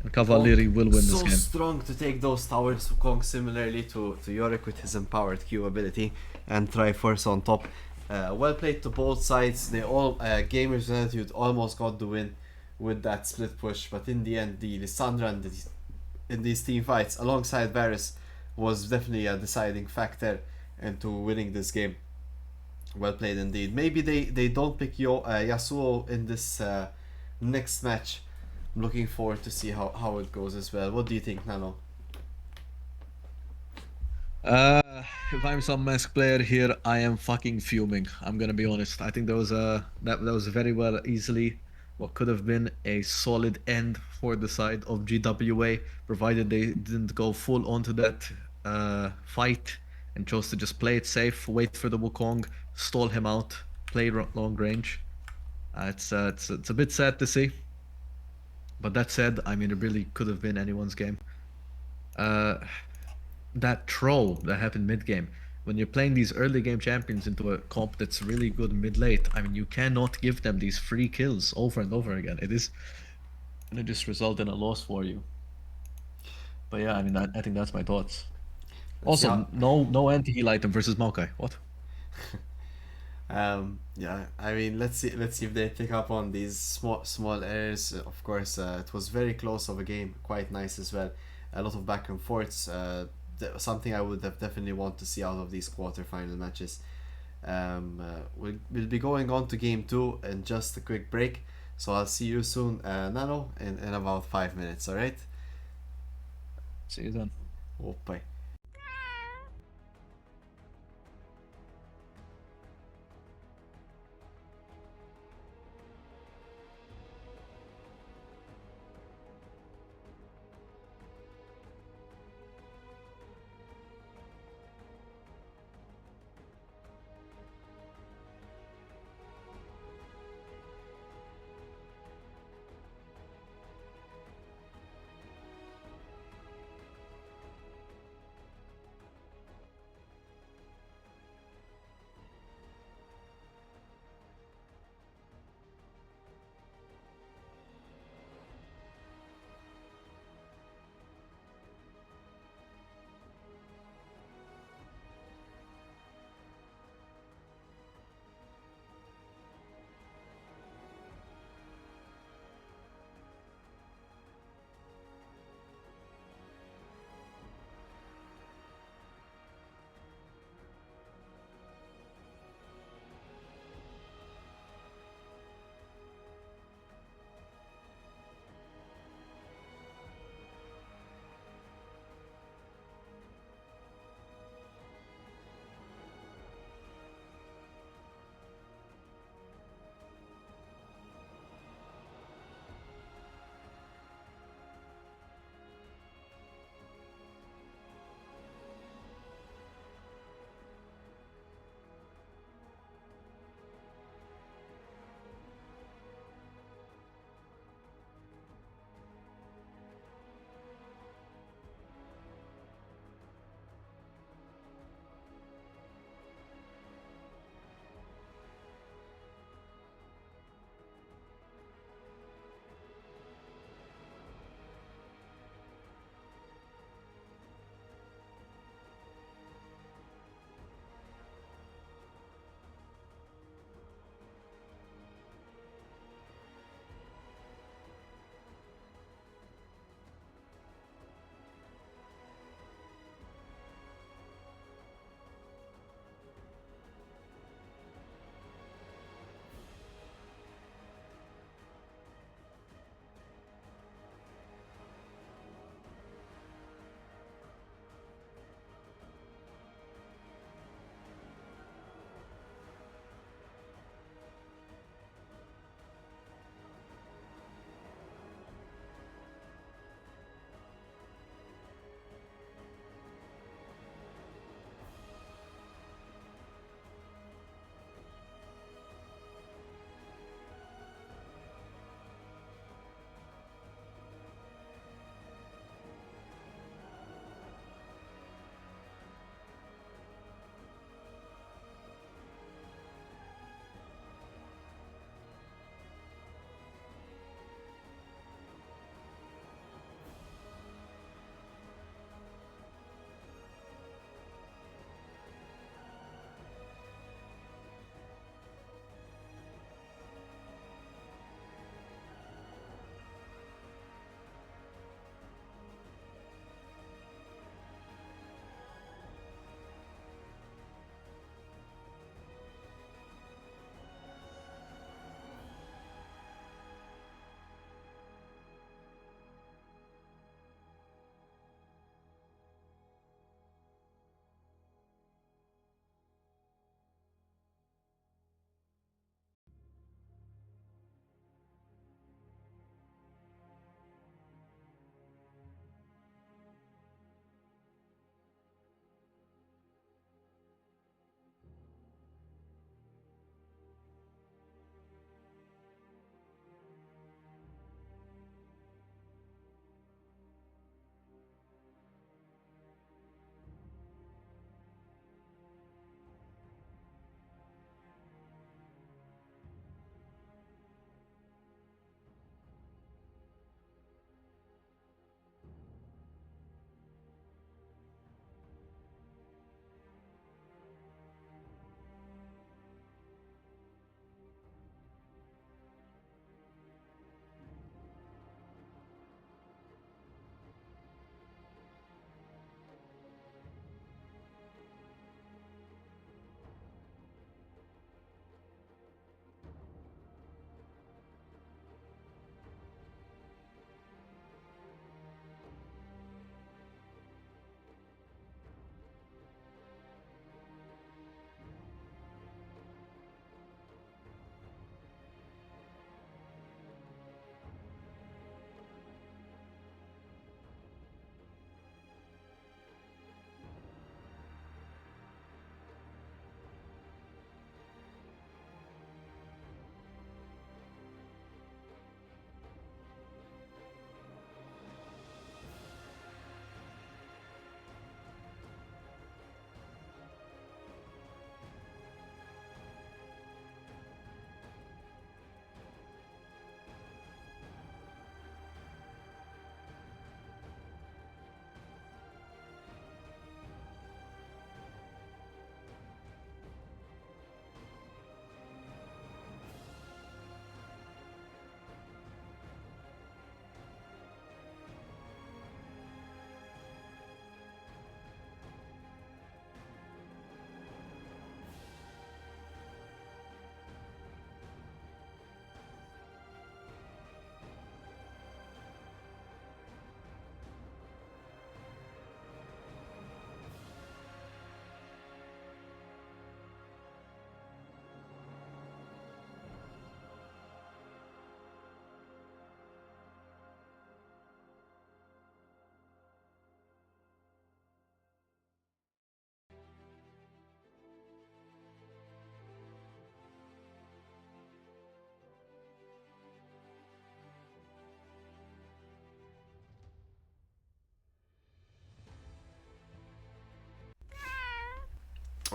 And Cavalieri will win this So game. strong to take those towers. Wukong similarly to Yorick with his empowered Q ability and Triforce on top. Well played to both sides. They all Gamers Attitude almost got the win with that split push, but in the end, the Lissandra in these team fights alongside Varus was definitely a deciding factor into winning this game. Well played indeed. Maybe they don't pick Yasuo in this next match. I'm looking forward to see how it goes as well. What do you think, Nano? If I'm some mask player here, I am fucking fuming. I'm gonna be honest. I think there was that was very well easily what could have been a solid end for the side of GWA, provided they didn't go full onto that fight and chose to just play it safe, wait for the Wukong, stall him out, play long range. It's a bit sad to see. But that said, I mean, it really could have been anyone's game. That troll that happened mid game, when you're playing these early game champions into a comp that's really good mid late, I mean, you cannot give them these free kills over and over again. It is gonna just result in a loss for you. But yeah, I mean, I think that's my thoughts. Let's see Also, no anti-heal item versus Maokai. What? Yeah, I mean, let's see if they pick up on these small errors. Of course, it was very close of a game, quite nice as well. A lot of back and forths. Something I would have definitely want to see out of these quarterfinal matches. We'll be going on to game 2 in just a quick break. So I'll see you soon, Nano, in about 5 minutes. All right. See you then. Oh, bye.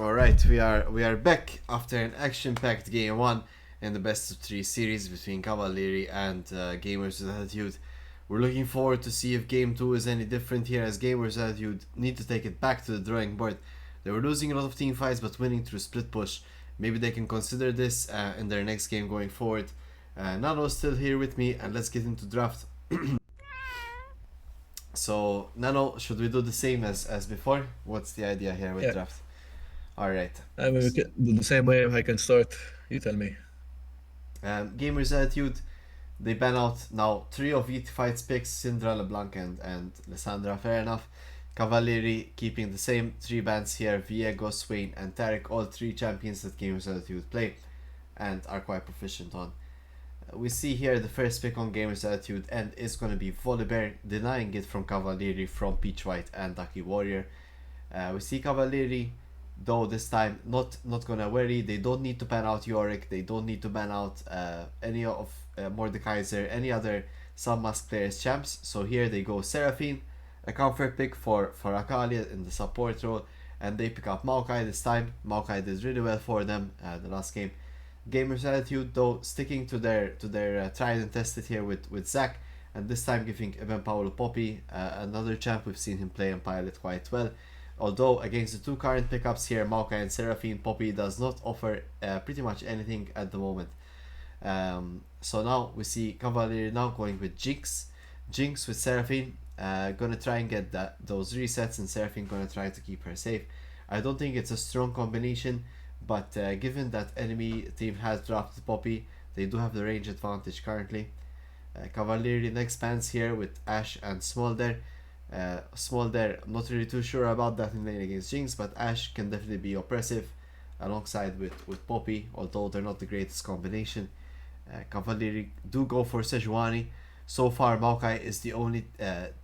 All right, we are back after an action-packed game one in the best of three series between Cavalieri and Gamers with Attitude. We're looking forward to see if game two is any different here, as Gamers with Attitude need to take it back to the drawing board. They were losing a lot of team fights but winning through split push. Maybe they can consider this in their next game going forward. Nano's still here with me, and let's get into draft. So, Nano, should we do the same as before? What's the idea here with Yeah. draft? Alright. I mean, we can do the same way. I can start. You tell me. Gamers Attitude, they ban out now 3 of ET Fight's picks, Syndra, LeBlanc, and Lissandra, fair enough. Cavalieri keeping the same 3 bans here, Viego, Swain, and Tarek, all 3 champions that Gamers Attitude play and are quite proficient on. We see here the first pick on Gamers Attitude and is going to be Volibear, denying it from Cavalieri, from Peach White and Ducky Warrior. We see Cavalieri, though this time not gonna worry. They don't need to ban out Yorick, they don't need to ban out any of Mordekaiser, any other sub-mask players champs. So here they go Seraphine, a comfort pick for Akali in the support role, and they pick up Maokai this time. Maokai did really well for them the last game. Gamers Attitude, though, sticking to their tried and tested here with Zac, and this time giving Eben Paolo Poppy, another champ. We've seen him play and pilot quite well. Although against the 2 current pickups here, Maokai and Seraphine, Poppy does not offer pretty much anything at the moment. So now we see Cavalieri now going with Jinx with Seraphine, gonna try and get those resets, and Seraphine gonna try to keep her safe. I don't think it's a strong combination, but given that enemy team has drafted Poppy, they do have the range advantage currently. Cavalieri next bans here with Ashe and Smolder. Smolder, I'm not really too sure about that in lane against Jinx, but Ashe can definitely be oppressive alongside with Poppy, although they're not the greatest combination. Cavalieri do go for Sejuani. So far, Maokai is the only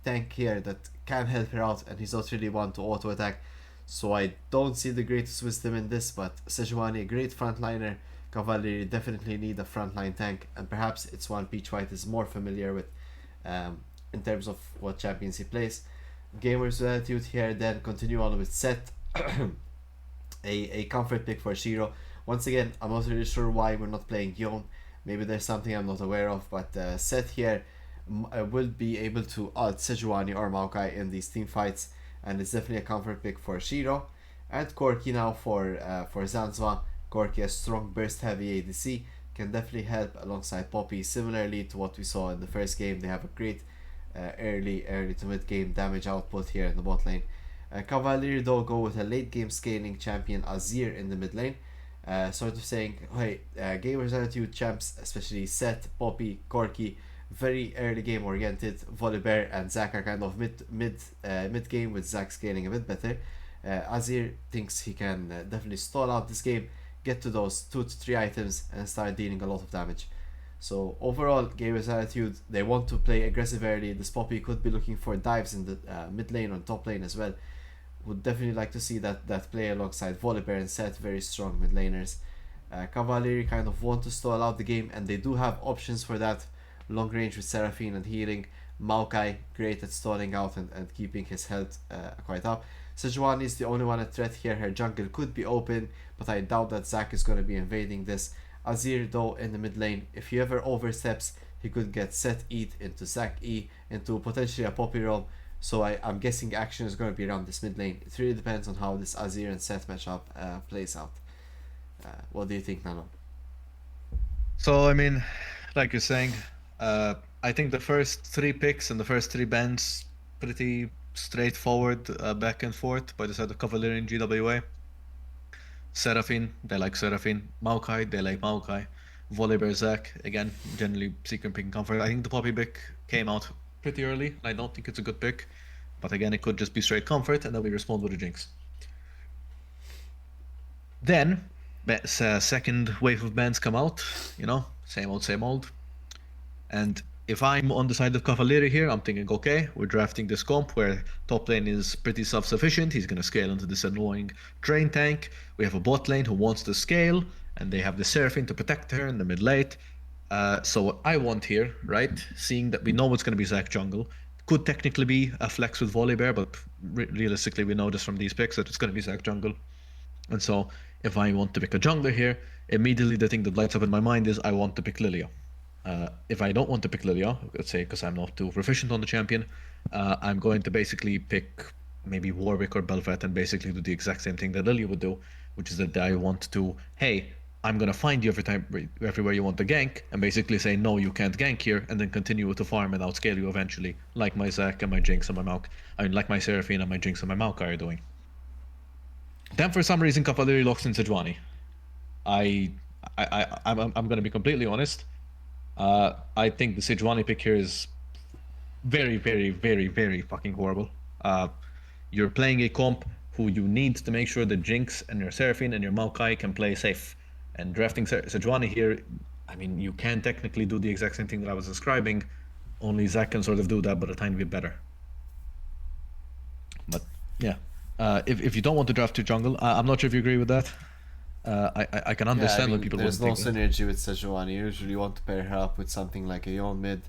tank here that can help her out, and he's not really one to auto attack. So I don't see the greatest wisdom in this, but Sejuani, a great frontliner. Cavalieri definitely need a frontline tank, and perhaps it's one Peach White is more familiar with in terms of what champions he plays. Gamers with Attitude here then continue on with Set, a comfort pick for Shiro. Once again, I'm not really sure why we're not playing Yone. Maybe there's something I'm not aware of, but Set here will be able to ult Sejuani or Maokai in these team fights, and it's definitely a comfort pick for Shiro. And Corki now for Zanzwa. Corki, a strong burst heavy ADC, can definitely help alongside Poppy. Similarly to what we saw in the first game, they have a great early to mid game damage output here in the bot lane. Cavalieri though go with a late game scaling champion Azir in the mid lane, sort of saying, hey, Gamers Attitude champs, especially Set, Poppy, Corki, very early game oriented. Volibear and Zac are kind of mid game, with Zac scaling a bit better. Azir thinks he can definitely stall out this game, get to those 2 to 3 items, and start dealing a lot of damage. So overall, Gamers Attitude, they want to play aggressive early. This Poppy could be looking for dives in the mid lane or top lane as well. Would definitely like to see that play alongside Volibear and Set, very strong mid laners. Cavalieri kind of want to stall out the game, and they do have options for that. Long range with Seraphine and healing. Maokai, great at stalling out and keeping his health quite up. Sejuani is the only one at threat here. Her jungle could be open, but I doubt that Zac is going to be invading this. Azir though in the mid lane, if he ever oversteps, he could get Set E into Zac E into potentially a Poppy roam. So I'm guessing action is going to be around this mid lane. It really depends on how this Azir and Set matchup plays out. What do you think, Nano? So I mean, like you're saying, I think the first 3 picks and the first 3 bans pretty straightforward, back and forth by the side of Cavalieri and GWA. Seraphine, they like Seraphine. Maokai, they like Maokai. Volibear, Zac, again, generally secret picking comfort. I think the Poppy pick came out pretty early. I don't think it's a good pick, but again, it could just be straight comfort, and then we respond with a Jinx. Then, second wave of bans come out, same old. And if I'm on the side of Cavalieri here, I'm thinking, okay, we're drafting this comp where top lane is pretty self-sufficient. He's going to scale into this annoying drain tank. We have a bot lane who wants to scale, and they have the Seraphine to protect her in the mid-late. So what I want here, right, seeing that we know it's going to be Zac jungle, could technically be a flex with Volibear, but realistically we know just from these picks that it's going to be Zac jungle. And so if I want to pick a jungler here, immediately the thing that lights up in my mind is I want to pick Lilia. If I don't want to pick Lilia, let's say because I'm not too proficient on the champion, I'm going to basically pick maybe Warwick or Bel'Veth and basically do the exact same thing that Lilia would do, which is that I want to, hey, I'm gonna find you everywhere you want to gank, and basically say no, you can't gank here, and then continue to farm and outscale you eventually, like my Zac and my Jinx and my Mauk. I mean, like my Seraphine and my Jinx and my Maokai are doing. Then for some reason, Cavalieri locks in Sejuani. I'm gonna be completely honest. I think the Sejuani pick here is very, very, very, very fucking horrible. You're playing a comp who you need to make sure that Jinx and your Seraphine and your Maokai can play safe. And drafting Sejuani here, I mean, you can technically do the exact same thing that I was describing, only Zac can sort of do that, but a tiny bit better. But yeah, if you don't want to draft to jungle, I'm not sure if you agree with that. I can understand when people there's want no to think that. synergy with Sejuani. You usually want to pair her up with something like a Yon mid,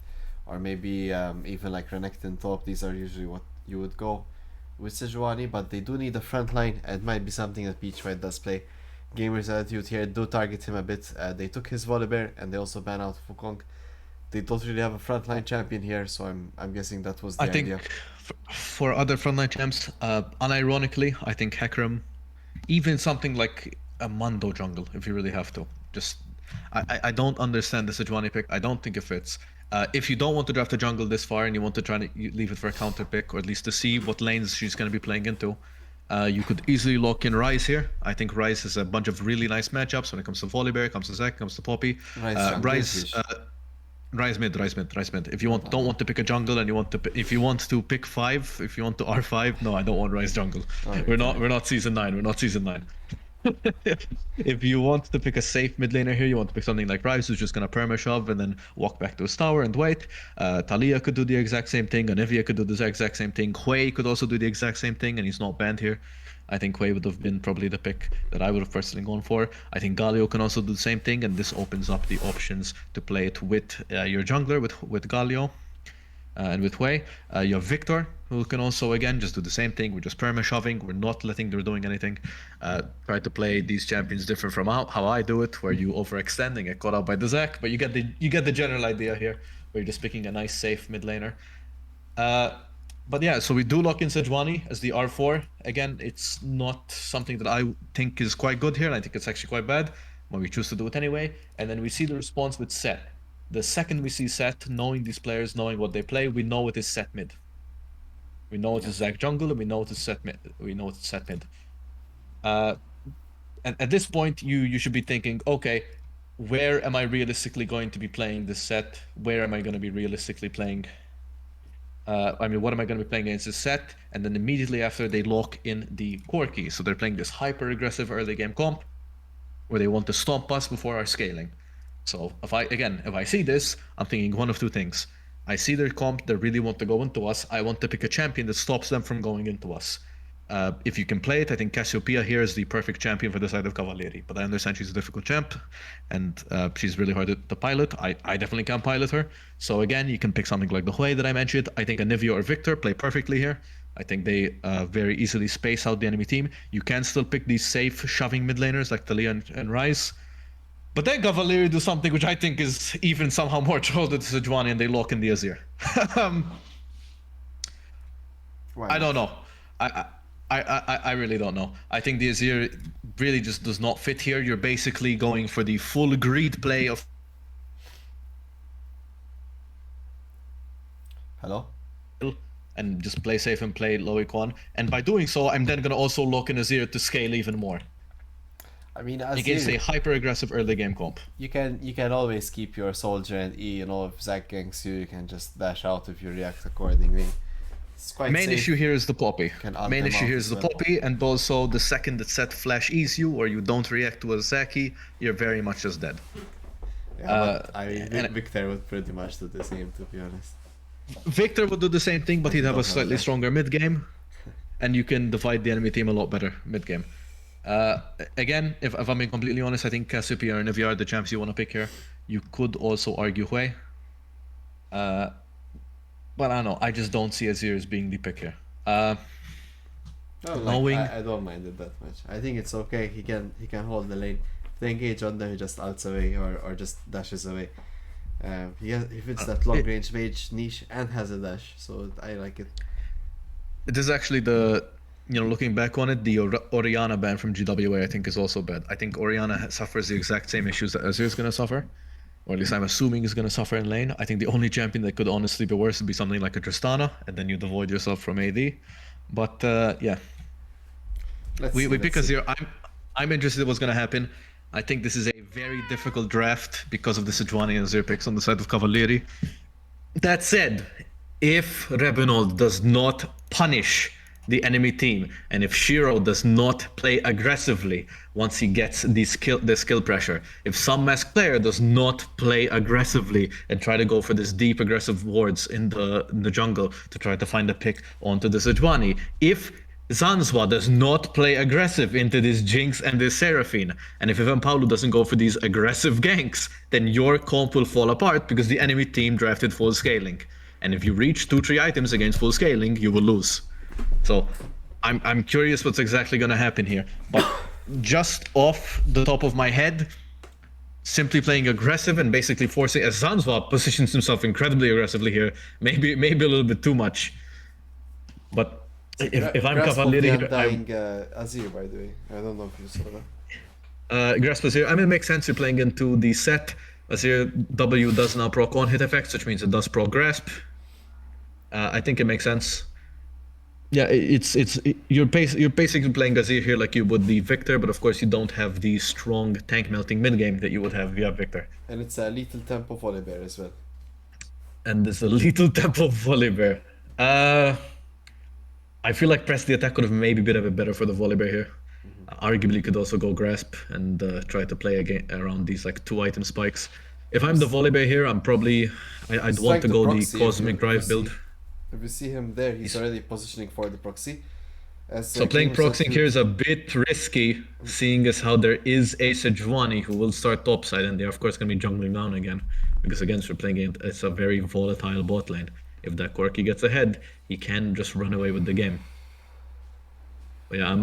or maybe even like Renekton top. These are usually what you would go with Sejuani, but they do need a front line. It might be something that Peach White does play. Gamers Attitude here do target him a bit. They took his Volibear and they also ban out Fukong. They don't really have a frontline champion here, so I'm guessing that was the I think idea. for other frontline champs, unironically, I think Hecarim, even something like a Mundo jungle, if you really have to. Just, I don't understand the Sejuani pick. I don't think it fits. If you don't want to draft a jungle this far and you want to try to leave it for a counter pick, or at least to see what lanes she's going to be playing into, you could easily lock in Ryze here. I think Ryze has a bunch of really nice matchups when it comes to Volibear, comes to Zac, comes to Poppy. Ryze jungle is Ryze, huge. Rise mid, rise mid, rise mid. If you don't want to pick a jungle and you want to, if you want to pick 5, if you want to R5, no, I don't want rise jungle. We're not season 9. We're not season 9. If you want to pick a safe mid laner here, you want to pick something like Rise, who's just gonna perma shove and then walk back to his tower and wait. Talia could do the exact same thing. Anivia could do the exact same thing. Hui could also do the exact same thing, and he's not banned here. I think Hui would have been probably the pick that I would have personally gone for. I think Galio can also do the same thing, and this opens up the options to play it with your jungler, with Galio. And with Hui, you have Victor, who can also, again, just do the same thing. We're just perma-shoving. We're not letting them doing anything. Try to play these champions different from how I do it, where you overextend and get caught out by the Zac. But you get the general idea here, where you're just picking a nice, safe mid laner. But yeah, so we do lock in Sejuani as the R4. Again, it's not something that I think is quite good here, and I think it's actually quite bad, but we choose to do it anyway. And then we see the response with Set. The second we see Set, knowing these players, knowing what they play, we know it is Set mid. We know it is Zac jungle, and we know it is Set mid. We know it's Set mid. And at this point, you should be thinking, okay, where am I realistically going to be playing this Set? Where am I going to be realistically playing? What am I going to be playing against this Set? And then immediately after, they lock in the Corki. So they're playing this hyper aggressive early game comp, where they want to stomp us before our scaling. So if I see this, I'm thinking one of two things. I see their comp, they really want to go into us. I want to pick a champion that stops them from going into us. If you can play it, I think Cassiopeia here is the perfect champion for the side of Cavalieri. But I understand she's a difficult champ, and she's really hard to pilot. I definitely can't pilot her. So again, you can pick something like the Hui that I mentioned. I think Anivia or Victor play perfectly here. I think they very easily space out the enemy team. You can still pick these safe shoving mid laners like Talia and Ryze. But then Cavalieri do something which I think is even somehow more troll than Sejuani, and they lock in the Azir. I don't know. I really don't know. I think the Azir really just does not fit here. You're basically going for the full greed play of. Hello? And just play safe and play low econ. And by doing so, I'm then going to also lock in Azir to scale even more. I mean, Against a hyper aggressive early game comp. You can always keep your soldier and E. You know, if Zac ganks you can just dash out if you react accordingly. It's quite Main safe. issue here is the Poppy. Main issue here is the Poppy, and also the second that Set flash E's you or you don't react to a Zaki, you're very much just dead. Yeah, but Victor would pretty much do the same, to be honest. Victor would do the same thing, but he'd have a slightly stronger mid game, and you can divide the enemy team a lot better mid game. Again, if I'm being completely honest, I think Cassiopeia and Nivea are the champs you want to pick here. You could also argue Hui. But I don't know, I just don't see Azir as being the pick here. No, like knowing I don't mind it that much. I think it's okay. He can hold the lane. If they engage on them, he just ults away or just dashes away. He fits that long range mage niche and has a dash, so I like it. it is actually looking back on it, the Oriana ban from GWA I think is also bad. I think Oriana suffers the exact same issues that Azir is going to suffer, or at least I'm assuming is going to suffer in lane. I think the only champion that could honestly be worse would be something like a Tristana, and then you avoid yourself from AD. But yeah, we pick Azir. I'm interested in what's going to happen. I think this is a very difficult draft because of the Sejuani and Azir picks on the side of Cavalieri. That said, if Rebenold does not punish the enemy team, and if Shiro does not play aggressively once he gets the skill pressure, if some mask player does not play aggressively and try to go for this deep aggressive wards in the jungle to try to find a pick onto the Sejuani, if Zanzwa does not play aggressive into this Jinx and this Seraphine, and if Ivan Paulo doesn't go for these aggressive ganks, then your comp will fall apart because the enemy team drafted full scaling. And if you reach 2-3 items against full scaling, you will lose. So I'm curious what's exactly going to happen here. But just off the top of my head, simply playing aggressive and basically forcing, as Zanzwa positions himself incredibly aggressively here, maybe a little bit too much. But if I'm Cavalieri here, dying Azir, by the way. I don't know if you saw that. Grasp Azir. I mean, it makes sense. You're playing into the set. Azir W does now proc on hit effects, which means it does proc grasp. I think it makes sense. Yeah, you're basically playing Azir here like you would the Victor, but of course you don't have the strong tank melting mid game that you would have via Victor. And it's a lethal tempo Volibear as well. And there's a lethal tempo Volibear. I feel like press the attack could have maybe been a bit better for the Volibear here. Arguably could also go grasp and try to play again around these like 2 item spikes. If I'm the Volibear here, I'm probably I'd want to go the Cosmic Drive build. If you see him there, he's already positioning for the proxy. So playing proxying here is a bit risky, seeing as how there is a Sejuani who will start topside, and they're of course going to be jungling down again, because again, we're playing it, it's a very volatile bot lane. If that Corki gets ahead, he can just run away with the game. But yeah, I'm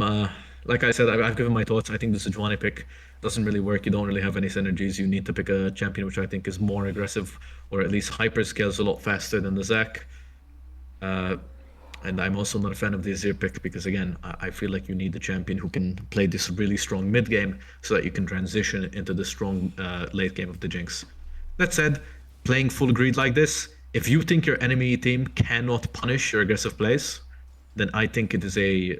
like I said, I've given my thoughts. I think the Sejuani pick doesn't really work. You don't really have any synergies. You need to pick a champion which I think is more aggressive, or at least hyper scales a lot faster than the Zac. And I'm also not a fan of the Azir pick because again, I feel like you need a champion who can play this really strong mid game so that you can transition into the strong late game of the Jinx. That said, playing full greed like this, if you think your enemy team cannot punish your aggressive plays, then I think it is a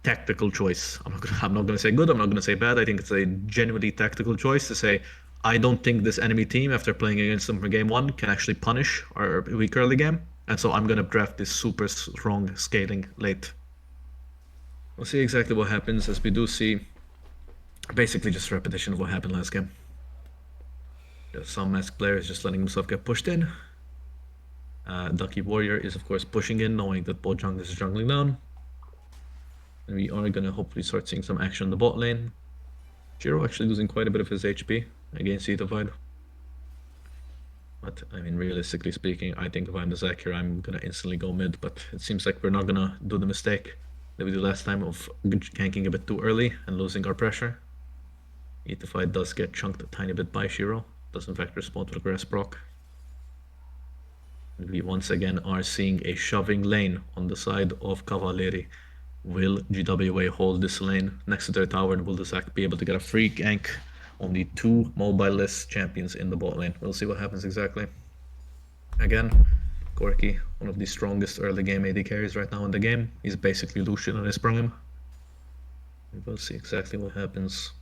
tactical choice. I'm not gonna say good, I'm not gonna say bad. I think it's a genuinely tactical choice to say, I don't think this enemy team, after playing against them for game 1, can actually punish our weak early game. And so I'm gonna draft this super strong scaling late. We'll see exactly what happens, as we do see basically just a repetition of what happened last game. Some mask player is just letting himself get pushed in. Ducky Warrior is of course pushing in, knowing that bot jungle is jungling down. And we are gonna hopefully start seeing some action in the bot lane. Jiro actually losing quite a bit of his HP against Divide. But I mean, realistically speaking, I think if I'm the Zac here, I'm gonna instantly go mid. But it seems like we're not gonna do the mistake that we did last time of ganking a bit too early and losing our pressure. Divide does get chunked a tiny bit by Shiro. Does in fact respond to the grass proc. And we once again are seeing a shoving lane on the side of Cavalieri. Will GWA hold this lane next to their tower, and will the Zac be able to get a free gank on the 2 mobile-less champions in the bot lane? We'll see what happens exactly. Again, Corki, one of the strongest early game AD carries right now in the game. He's basically Lucian in his prime. We'll see exactly what happens.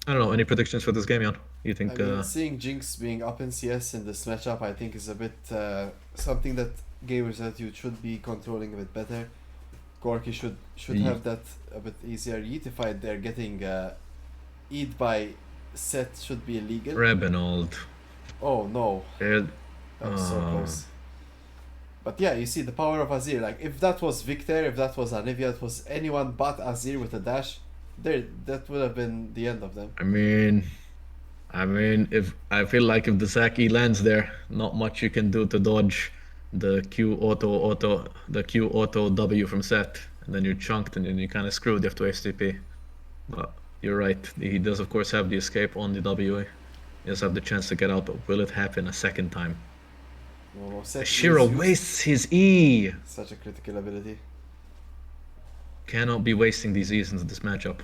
I don't know, any predictions for this game, Jan? You think... I mean, seeing Jinx being up in CS in this matchup, I think is a bit something that gamers that you should be controlling a bit better. Corki should have that a bit easier. Yeetified, they're getting Eat by set should be illegal. Rebenold. Oh no. That was so close. But yeah, you see the power of Azir. Like if that was Victor, if that was Anivia, it was anyone but Azir with a dash, that would have been the end of them. I mean, if I feel like if the Zac E lands there, not much you can do to dodge the Q auto W from set, and then you're chunked, and then you're kind of screwed. You have to waste TP. But you're right. He does, of course, have the escape on the WA. He does have the chance to get out, but will it happen a second time? No, set Shiro is used. wastes his E. Such a critical ability. Cannot be wasting these E's into this matchup.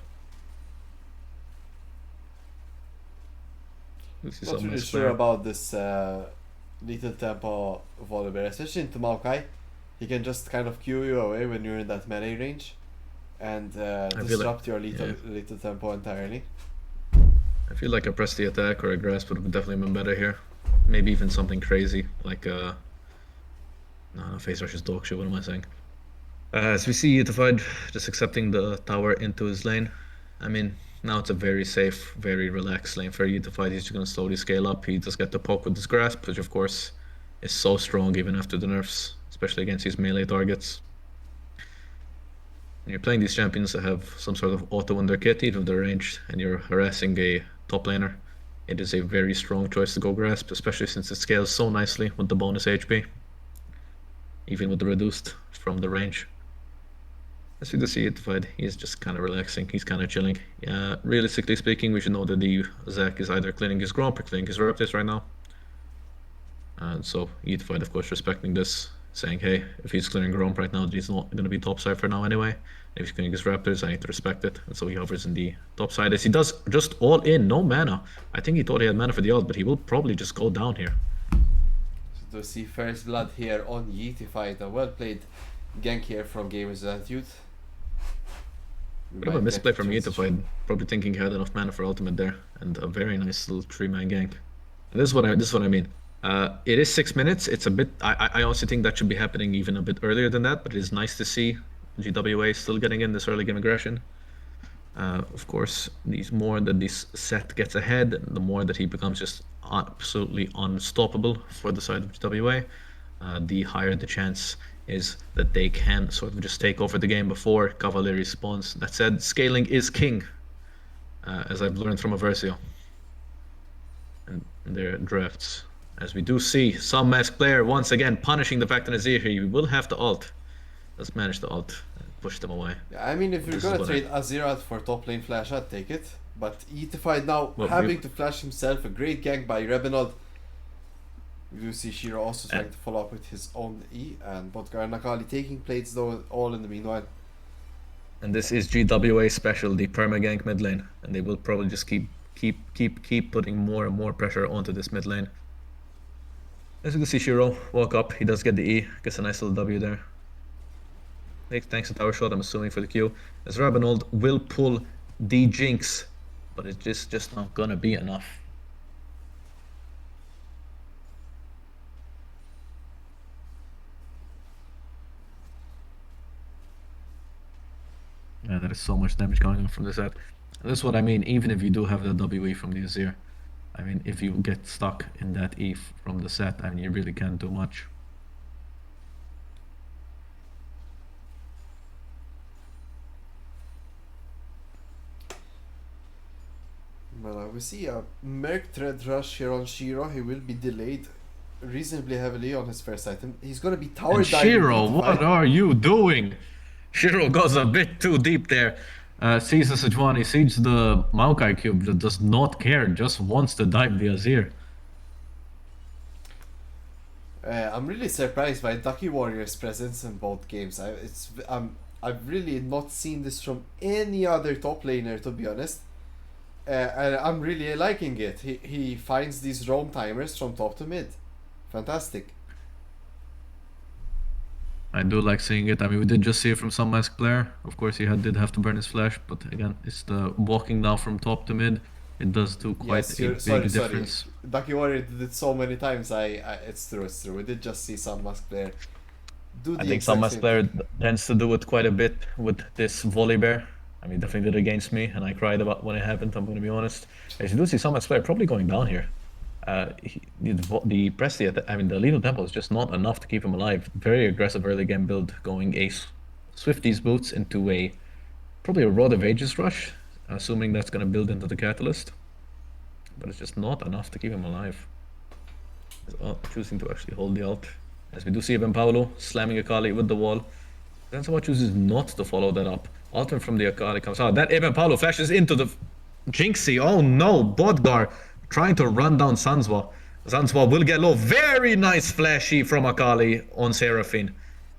Not really sure about this little tempo Volibear, especially into Maokai. He can just kind of cue you away when you're in that melee range and disrupt your little tempo entirely. I feel like a press the attack or a grasp would have definitely been better here. Maybe even something crazy like no, face rush is dog shit. What am I saying? As we see Utified just accepting the tower into his lane. I mean, now it's a very safe, very relaxed lane for Utified. He's just gonna slowly scale up. He does get the poke with his grasp, which of course is so strong even after the nerfs, especially against these melee targets. When you're playing these champions that have some sort of auto in their kit, even if they're ranged, and you're harassing a top laner, it is a very strong choice to go grasp, especially since it scales so nicely with the bonus HP, even with the reduced from the range. As you can see, Utified, he's just kind of relaxing, he's kind of chilling. Realistically speaking, we should know that the Zac is either cleaning his Gromp or cleaning his Raptors right now. And so Utified, of course, respecting this, saying, hey, if he's clearing Gromp right now, he's not going to be topside for now anyway. If he's clearing his Raptors, I need to respect it. And so he hovers in the top side as he does just all in, no mana. I think he thought he had mana for the ult, but he will probably just go down here. So to see first blood here on Utified, a well played gank here from Gamers Attitude. Bit of a misplay from Utified, probably thinking he had enough mana for ultimate there, and a very nice little 3-man gank. And this is what I mean. It is 6 minutes. It's a bit. I also think that should be happening even a bit earlier than that. But it is nice to see GWA still getting in this early game aggression. Of course, the more that this set gets ahead, the more that he becomes just absolutely unstoppable for the side of GWA. The higher the chance is that they can sort of just take over the game before Cavalry spawns. That said, scaling is king, as I've learned from Aversio and their drafts. As we do see, some masked player once again punishing the fact that Azir here, you will have to ult. Let's manage the ult and push them away. Yeah, I mean, if you're gonna trade Azir out for top lane flash, I'd take it. But Utified now having to flash himself, a great gank by Rebenold. We do see Shiro also trying to follow up with his own E, and Botgar and Akali taking plates though, all in the meanwhile. And this is GWA special, the perma-gank mid lane, and they will probably just keep putting more and more pressure onto this mid lane. As you can see, Shiro walk up, he does get the E, gets a nice little W there. Thanks to tower shot, I'm assuming, for the Q. As Rabinold will pull the Jinx, but it's just not gonna be enough. Yeah, there is so much damage going on from this set. And that's what I mean, even if you do have the WE from the Azir. I mean, if you get stuck in that E from the set, I mean, you really can't do much. Well, we see a Merc Thread Rush here on Shiro. He will be delayed reasonably heavily on his first item. He's gonna be tower diving. Shiro, what are you doing? Shiro goes a bit too deep there. Sees the Sejuani, sees the Maokai cube that does not care, just wants to dive the Azir. I'm really surprised by Ducky Warrior's presence in both games. I've really not seen this from any other top laner, to be honest. And I'm really liking it. He finds these roam timers from top to mid. Fantastic. I do like seeing it. I mean, we did just see it from some masked player. Of course, he did have to burn his flash, but again, it's the walking down from top to mid. It does do quite a big difference. Ducky Warrior did it so many times. It's true. We did just see some masked player do the. I think some masked player tends to do it quite a bit with this volley bear. I mean, definitely did it against me, and I cried about when it happened. I'm going to be honest. As you do see some masked player probably going down here. The Prestia, I mean, the Lethal Tempo is just not enough to keep him alive. Very aggressive early game build, going a Swifties boots into a probably a Rod of Ages rush, assuming that's going to build into the Catalyst. But it's just not enough to keep him alive. Choosing to actually hold the ult. As we do see Evan Paolo slamming Akali with the wall. Zanzibar chooses not to follow that up. Ultimate from the Akali comes out. That Eben Paulo flashes into the Jinxie. Oh no, Bodgar trying to run down Zanzibar. Zanzibar will get low. Very nice flashy from Akali on Seraphine.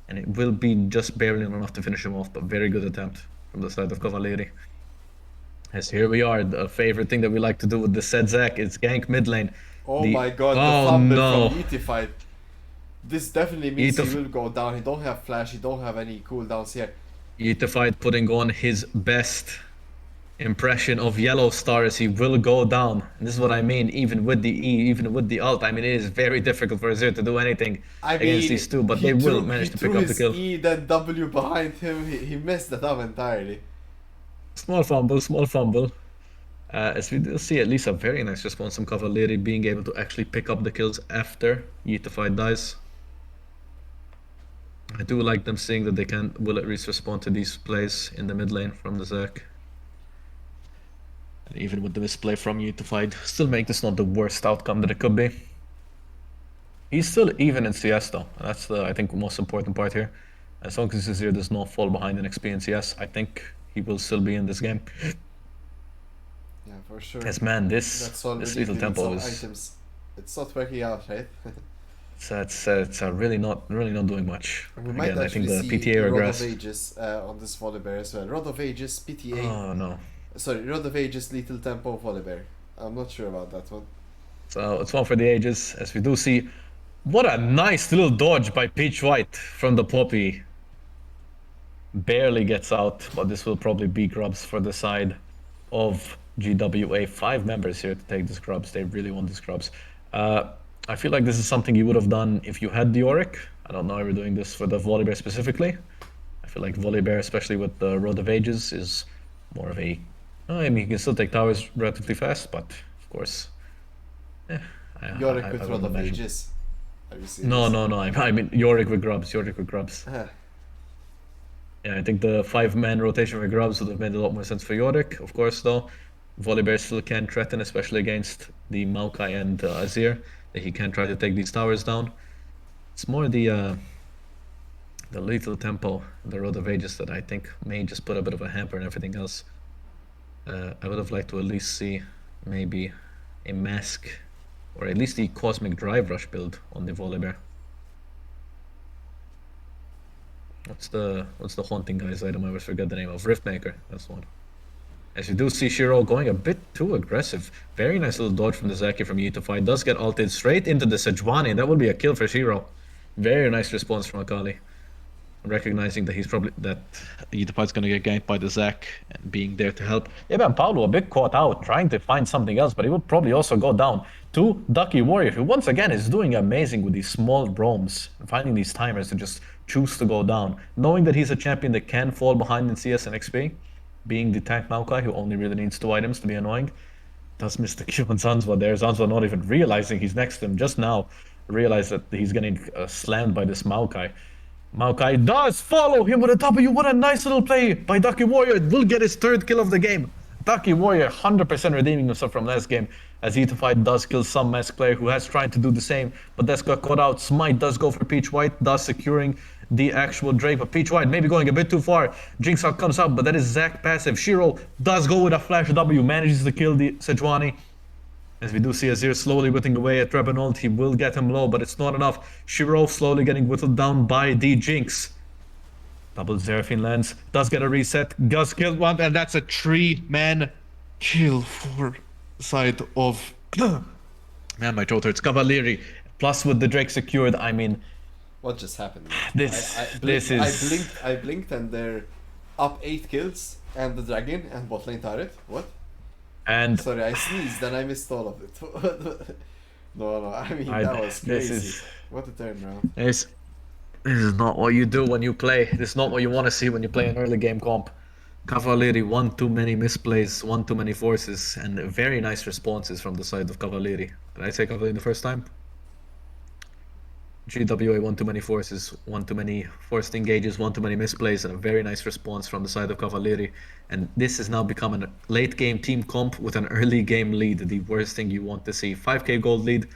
And it will be just barely enough to finish him off, but very good attempt from the side of Cavalieri. As here we are, the favorite thing that we like to do with the Sedzak is gank mid lane. Oh my god, the Oh fumble no. from Yetified. This definitely means he Yetified will go down. He don't have flash, he don't have any cooldowns here. Yetified putting on his best impression of Yellow Star as he will go down. And this is what I mean, even with the E, even with the ult. I mean, it is very difficult for Azir to do anything I against mean, these two, but he they will threw, manage he to threw pick up the his kill. E, then W behind him. He messed that up entirely. Small fumble, small fumble. As we do see at least a very nice response from Cavalieri being able to actually pick up the kills after Yetified dies. I do like them seeing that they will at least respond to these plays in the mid lane from the Zac. And even with the misplay from Yetified, still make this not the worst outcome that it could be. He's still even in CS though, and that's the, I think, most important part here. As long as Azir does not fall behind in XP and CS, I think he will still be in this game. Yeah, for sure. Yes, man, That's this already little given tempo some is items. It's not working out, right? it's really not doing much. We Again, might I think actually the see PTA Rod regress. of Ages on this Volibear as well. Rod of Ages, PTA. Oh no. Sorry, Rod of Ages, Lethal Tempo, Volibear. I'm not sure about that one. So it's one for the ages, as we do see. What a nice little dodge by Peach White from the Poppy. Barely gets out, but this will probably be grubs for the side of GWA. 5 members here to take the scrubs. They really want the scrubs. I feel like this is something you would have done if you had the Auric. I don't know if you're doing this for the Volibear specifically. I feel like Volibear, especially with the Road of Ages, is more of a... I mean, you can still take towers relatively fast, but of course... Yorick with would Rod of imagine. Ages. Are you serious? No. I mean, Yorick with grubs. Yorick with grubs. Yeah, I think the 5-man rotation with grubs would have made a lot more sense for Yorick. Of course, though, Volibear still can threaten, especially against the Maokai and Azir, that he can try to take these towers down. It's more the lethal tempo, the Road of Ages, that I think may just put a bit of a hamper on everything else. I would have liked to at least see maybe a mask, or at least the Cosmic Drive Rush build on the Volibear. What's the haunting guy's item? I always forget the name of. Riftmaker, that's the one. As you do see Shiro going a bit too aggressive. Very nice little dodge from the Zaki from Yetified. Does get ulted straight into the Sejuani. That will be a kill for Shiro. Very nice response from Akali. Recognizing that Yetified's gonna get ganked by the Zac and being there to help. Eben Paulo a bit caught out, trying to find something else, but he will probably also go down to Ducky Warrior, who once again is doing amazing with these small roams, finding these timers to just choose to go down. Knowing that he's a champion that can fall behind in CS and XP, being the tank Maokai, who only really needs 2 items to be annoying, does miss the Q on Zanzwa there. Zanzwa not even realizing he's next to him, just now realized that he's getting slammed by this Maokai. Maokai does follow him with a W. What a nice little play by Ducky Warrior. Will get his 3rd kill of the game. Ducky Warrior 100% redeeming himself from last game, as Yetified does kill some mask player who has tried to do the same, but that's got caught out. Smite does go for Peach White, thus securing the actual Drake, but Peach White maybe going a bit too far. Jinx out comes out, but that is Zac passive. Shiro does go with a flash W, manages to kill the Sejuani. As we do see Azir slowly whittling away at Rebenold, he will get him low, but it's not enough. Shiro slowly getting whittled down by the Jinx. Double Seraphine lands, does get a reset, does kill one, and that's a 3-man kill for side of... Man, my throat hurts. Cavalieri, plus with the Drake secured, I mean... What just happened? This is... I blinked and they're up 8 kills, and the dragon and bot lane turret. What? And sorry, I sneezed and I missed all of it. no, I mean that was crazy. What a turnaround. This is not what you do when you play. This is not what you want to see when you play an early game comp. Cavalieri, one too many misplays, one too many forces, and very nice responses from the side of Cavalieri. Did I say Cavalieri the first time? GWA, one too many forces, one too many forced engages, one too many misplays, and a very nice response from the side of Cavalieri. And this has now become a late game team comp with an early game lead, the worst thing you want to see. 5k gold lead,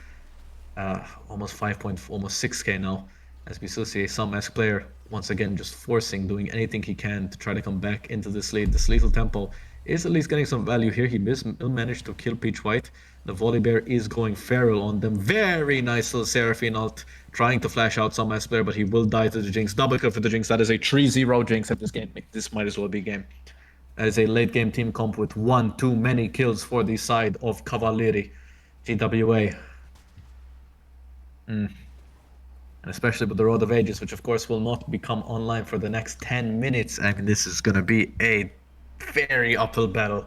almost 6k now. As we still see a some-esque player once again just doing anything he can to try to come back into this lead. This lethal tempo is at least getting some value here. He managed to kill Peach White. The Volley Bear is going feral on them. Very nice little Seraphine ult, trying to flash out some-esque player, but he will die to the Jinx. Double kill for the Jinx. That is a 3-0 Jinx at this game. This might as well be game. That is a late game team comp with one too many kills for the side of Cavalieri. GWA. And especially with the Road of Ages, which of course will not become online for the next 10 minutes. I mean, this is going to be a very uphill battle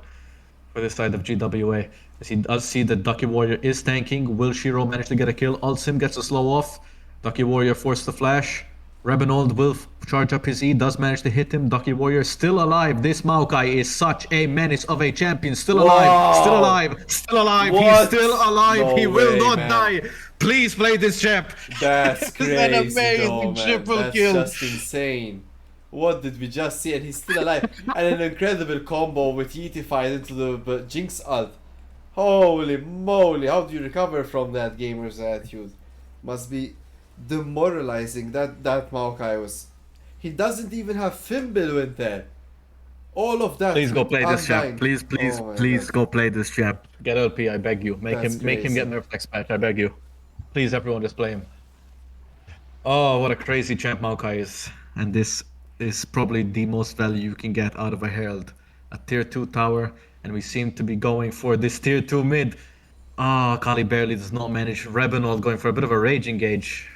for this side of GWA. As he does see that Ducky Warrior is tanking. Will Shiro manage to get a kill? LCM gets a slow off. Ducky Warrior forced to flash. Rebenold will charge up his E, does manage to hit him. Ducky Warrior still alive. This Maokai is such a menace of a champion. Still alive, still alive, still alive. What? He's still alive. No he will way, not man. die. Please play this champ. That's crazy, An amazing though, man. triple That's kill. just insane. What did we just see? And he's still alive. And an incredible combo with Yeetified into the Jinx ult. Holy moly, how do you recover from that, gamer's attitude? Must be demoralizing. That Maokai was... He doesn't even have Fimble in there. All of that. Please go play this champ. undying. Please Oh my please God. go play this champ. Get LP, I beg you. Make That's him crazy. get nerf next patch, I beg you. Please everyone just play him. Oh, what a crazy champ Maokai is. And this is probably the most value you can get out of a Herald. A tier 2 tower, and we seem to be going for this tier 2 mid. Ah, Kali barely does not manage. Rebenold going for a bit of a rage engage.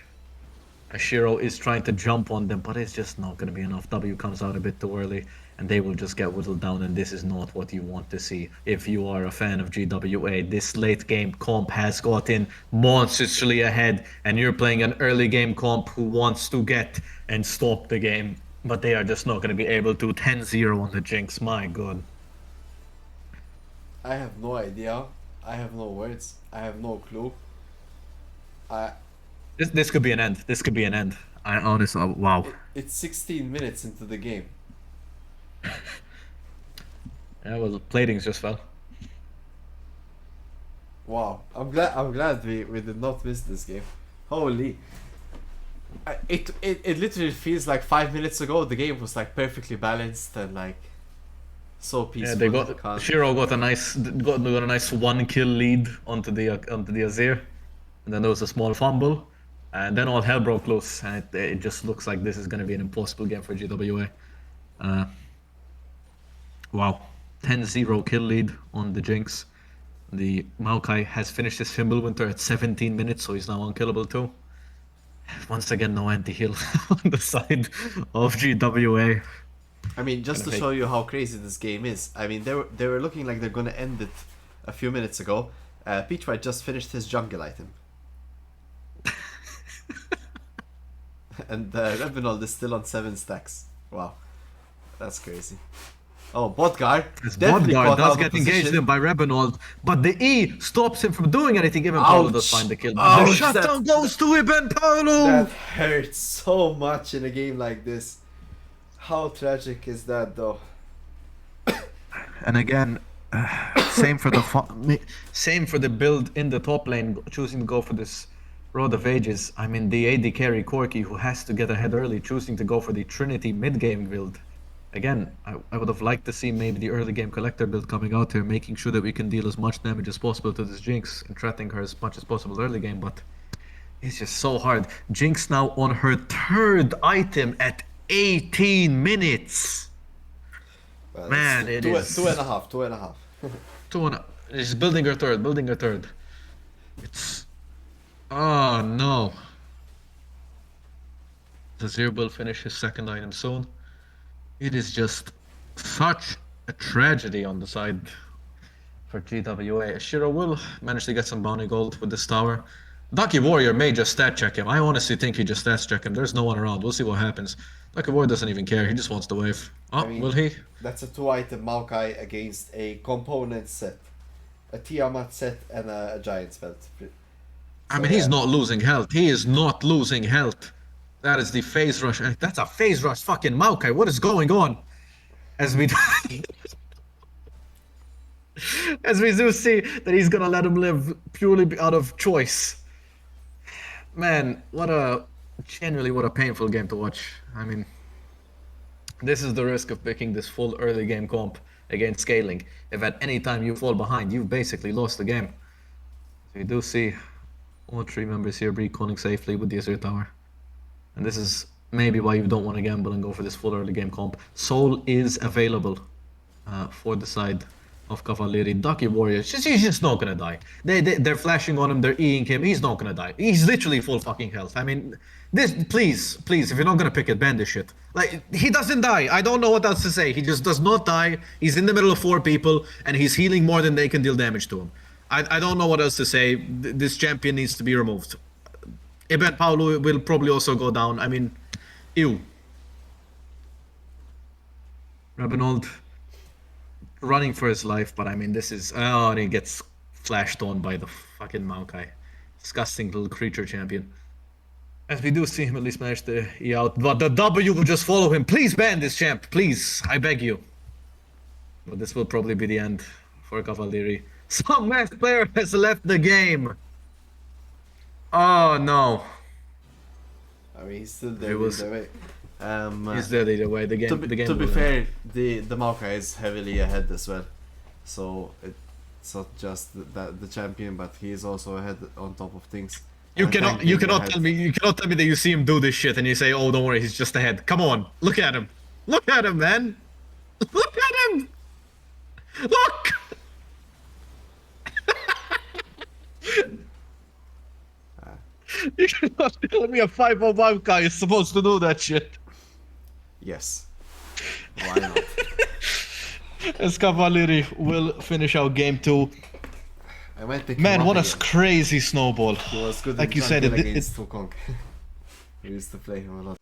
Ashiro is trying to jump on them, but it's just not going to be enough. W comes out a bit too early, and they will just get whittled down, and this is not what you want to see if you are a fan of GWA. This late game comp has gotten monstrously ahead, and you're playing an early game comp who wants to get and stop the game, but they are just not going to be able to. 10-0 on the Jinx, my god. I have no idea. I have no words. I have no clue. This could be an end. This could be an end. I honestly, wow. It's 16 minutes into the game. Yeah, well, platings just fell. Wow, I'm glad we did not miss this game. Holy. It literally feels like 5 minutes ago the game was like perfectly balanced and like so peaceful. Yeah, they got Shiro got a nice 1-kill lead onto the Azir, and then there was a small fumble, and then all hell broke loose, and it just looks like this is going to be an impossible game for GWA. Wow, 10-0 kill lead on the Jinx. The Maokai has finished his Fimbulwinter at 17 minutes, so he's now unkillable too. Once again, no anti-heal on the side of GWA. I mean, just to show you how crazy this game is. I mean, they were looking like they're gonna end it a few minutes ago. Peach White just finished his jungle item. And Rebenold is still on 7 stacks. Wow. That's crazy. Oh, Bodgar. Bodgar does get engaged in by Rebenold, but the E stops him from doing anything. Even Paolo does find the kill. The shutdown goes to Ibn Paolo! That hurts so much in a game like this. How tragic is that, though? And again, same for the build in the top lane, choosing to go for this Road of Ages. I mean, the AD carry Corki, who has to get ahead early, choosing to go for the Trinity mid-game build. Again, I would have liked to see maybe the early game collector build coming out here, making sure that we can deal as much damage as possible to this Jinx and threatening her as much as possible early game, but it's just so hard. Jinx now on her 3rd item at 18 minutes. Well, Man, it is... 2.5. She's building her 3rd. It's... Oh, no. Azir will finish his 2nd item soon. It is just such a tragedy on the side for GWA. Shiro will manage to get some bounty gold with this tower. Ducky Warrior may just stat check him. I honestly think he just stat check him. There's no one around. We'll see what happens. Ducky Warrior doesn't even care. He just wants the wave. Oh, I mean, will he? That's a 2-item Maokai against a component set. A Tiamat set and a Giant's belt. I mean, he's not losing health. He is not losing health. That is the phase rush. That's a phase rush fucking Maokai. What is going on? As we do see that he's gonna let him live purely out of choice. Man, what a Genuinely, what a painful game to watch. I mean, this is the risk of picking this full early game comp against scaling. If at any time you fall behind, you've basically lost the game. So you do see all three members here recalling safely with the Azir Tower. And this is maybe why you don't want to gamble and go for this full early game comp. Soul is available for the side of Cavalieri. Ducky Warrior, he's just not gonna die. They're flashing on him, they're Eing him, he's not gonna die. He's literally full fucking health. I mean, this, please, if you're not gonna pick it, ban this shit. Like, he doesn't die. I don't know what else to say. He just does not die. He's in the middle of 4 people, and he's healing more than they can deal damage to him. I don't know what else to say. This champion needs to be removed. Eben Paulo will probably also go down. I mean, ew. Rabinold running for his life, but I mean, this is... Oh, and he gets flashed on by the fucking Maokai. Disgusting little creature champion. As we do see him at least manage to E out, but the W will just follow him. Please ban this champ, please. I beg you. But this will probably be the end for Cavalieri. Some masked player has left the game. Oh, no. I mean, he's still there It was- either way. He's dead either way. The game, to the game be will end. fair, the Maokai is heavily ahead as well. So it's not just the champion, but he is also ahead on top of things. You And cannot, thank you being cannot ahead. tell me, you cannot tell me that you see him do this shit and you say, "Oh, don't worry, he's just ahead." Come on, look at him, man, look at him, look. You cannot tell me a 5-0 guy is supposed to do that shit. Yes. Why not? As Cavalieri will finish out game 2. I might pick Man, him what a up again. crazy snowball. He was good Like in you said, jungle it- against Wukong. We used to play him a lot.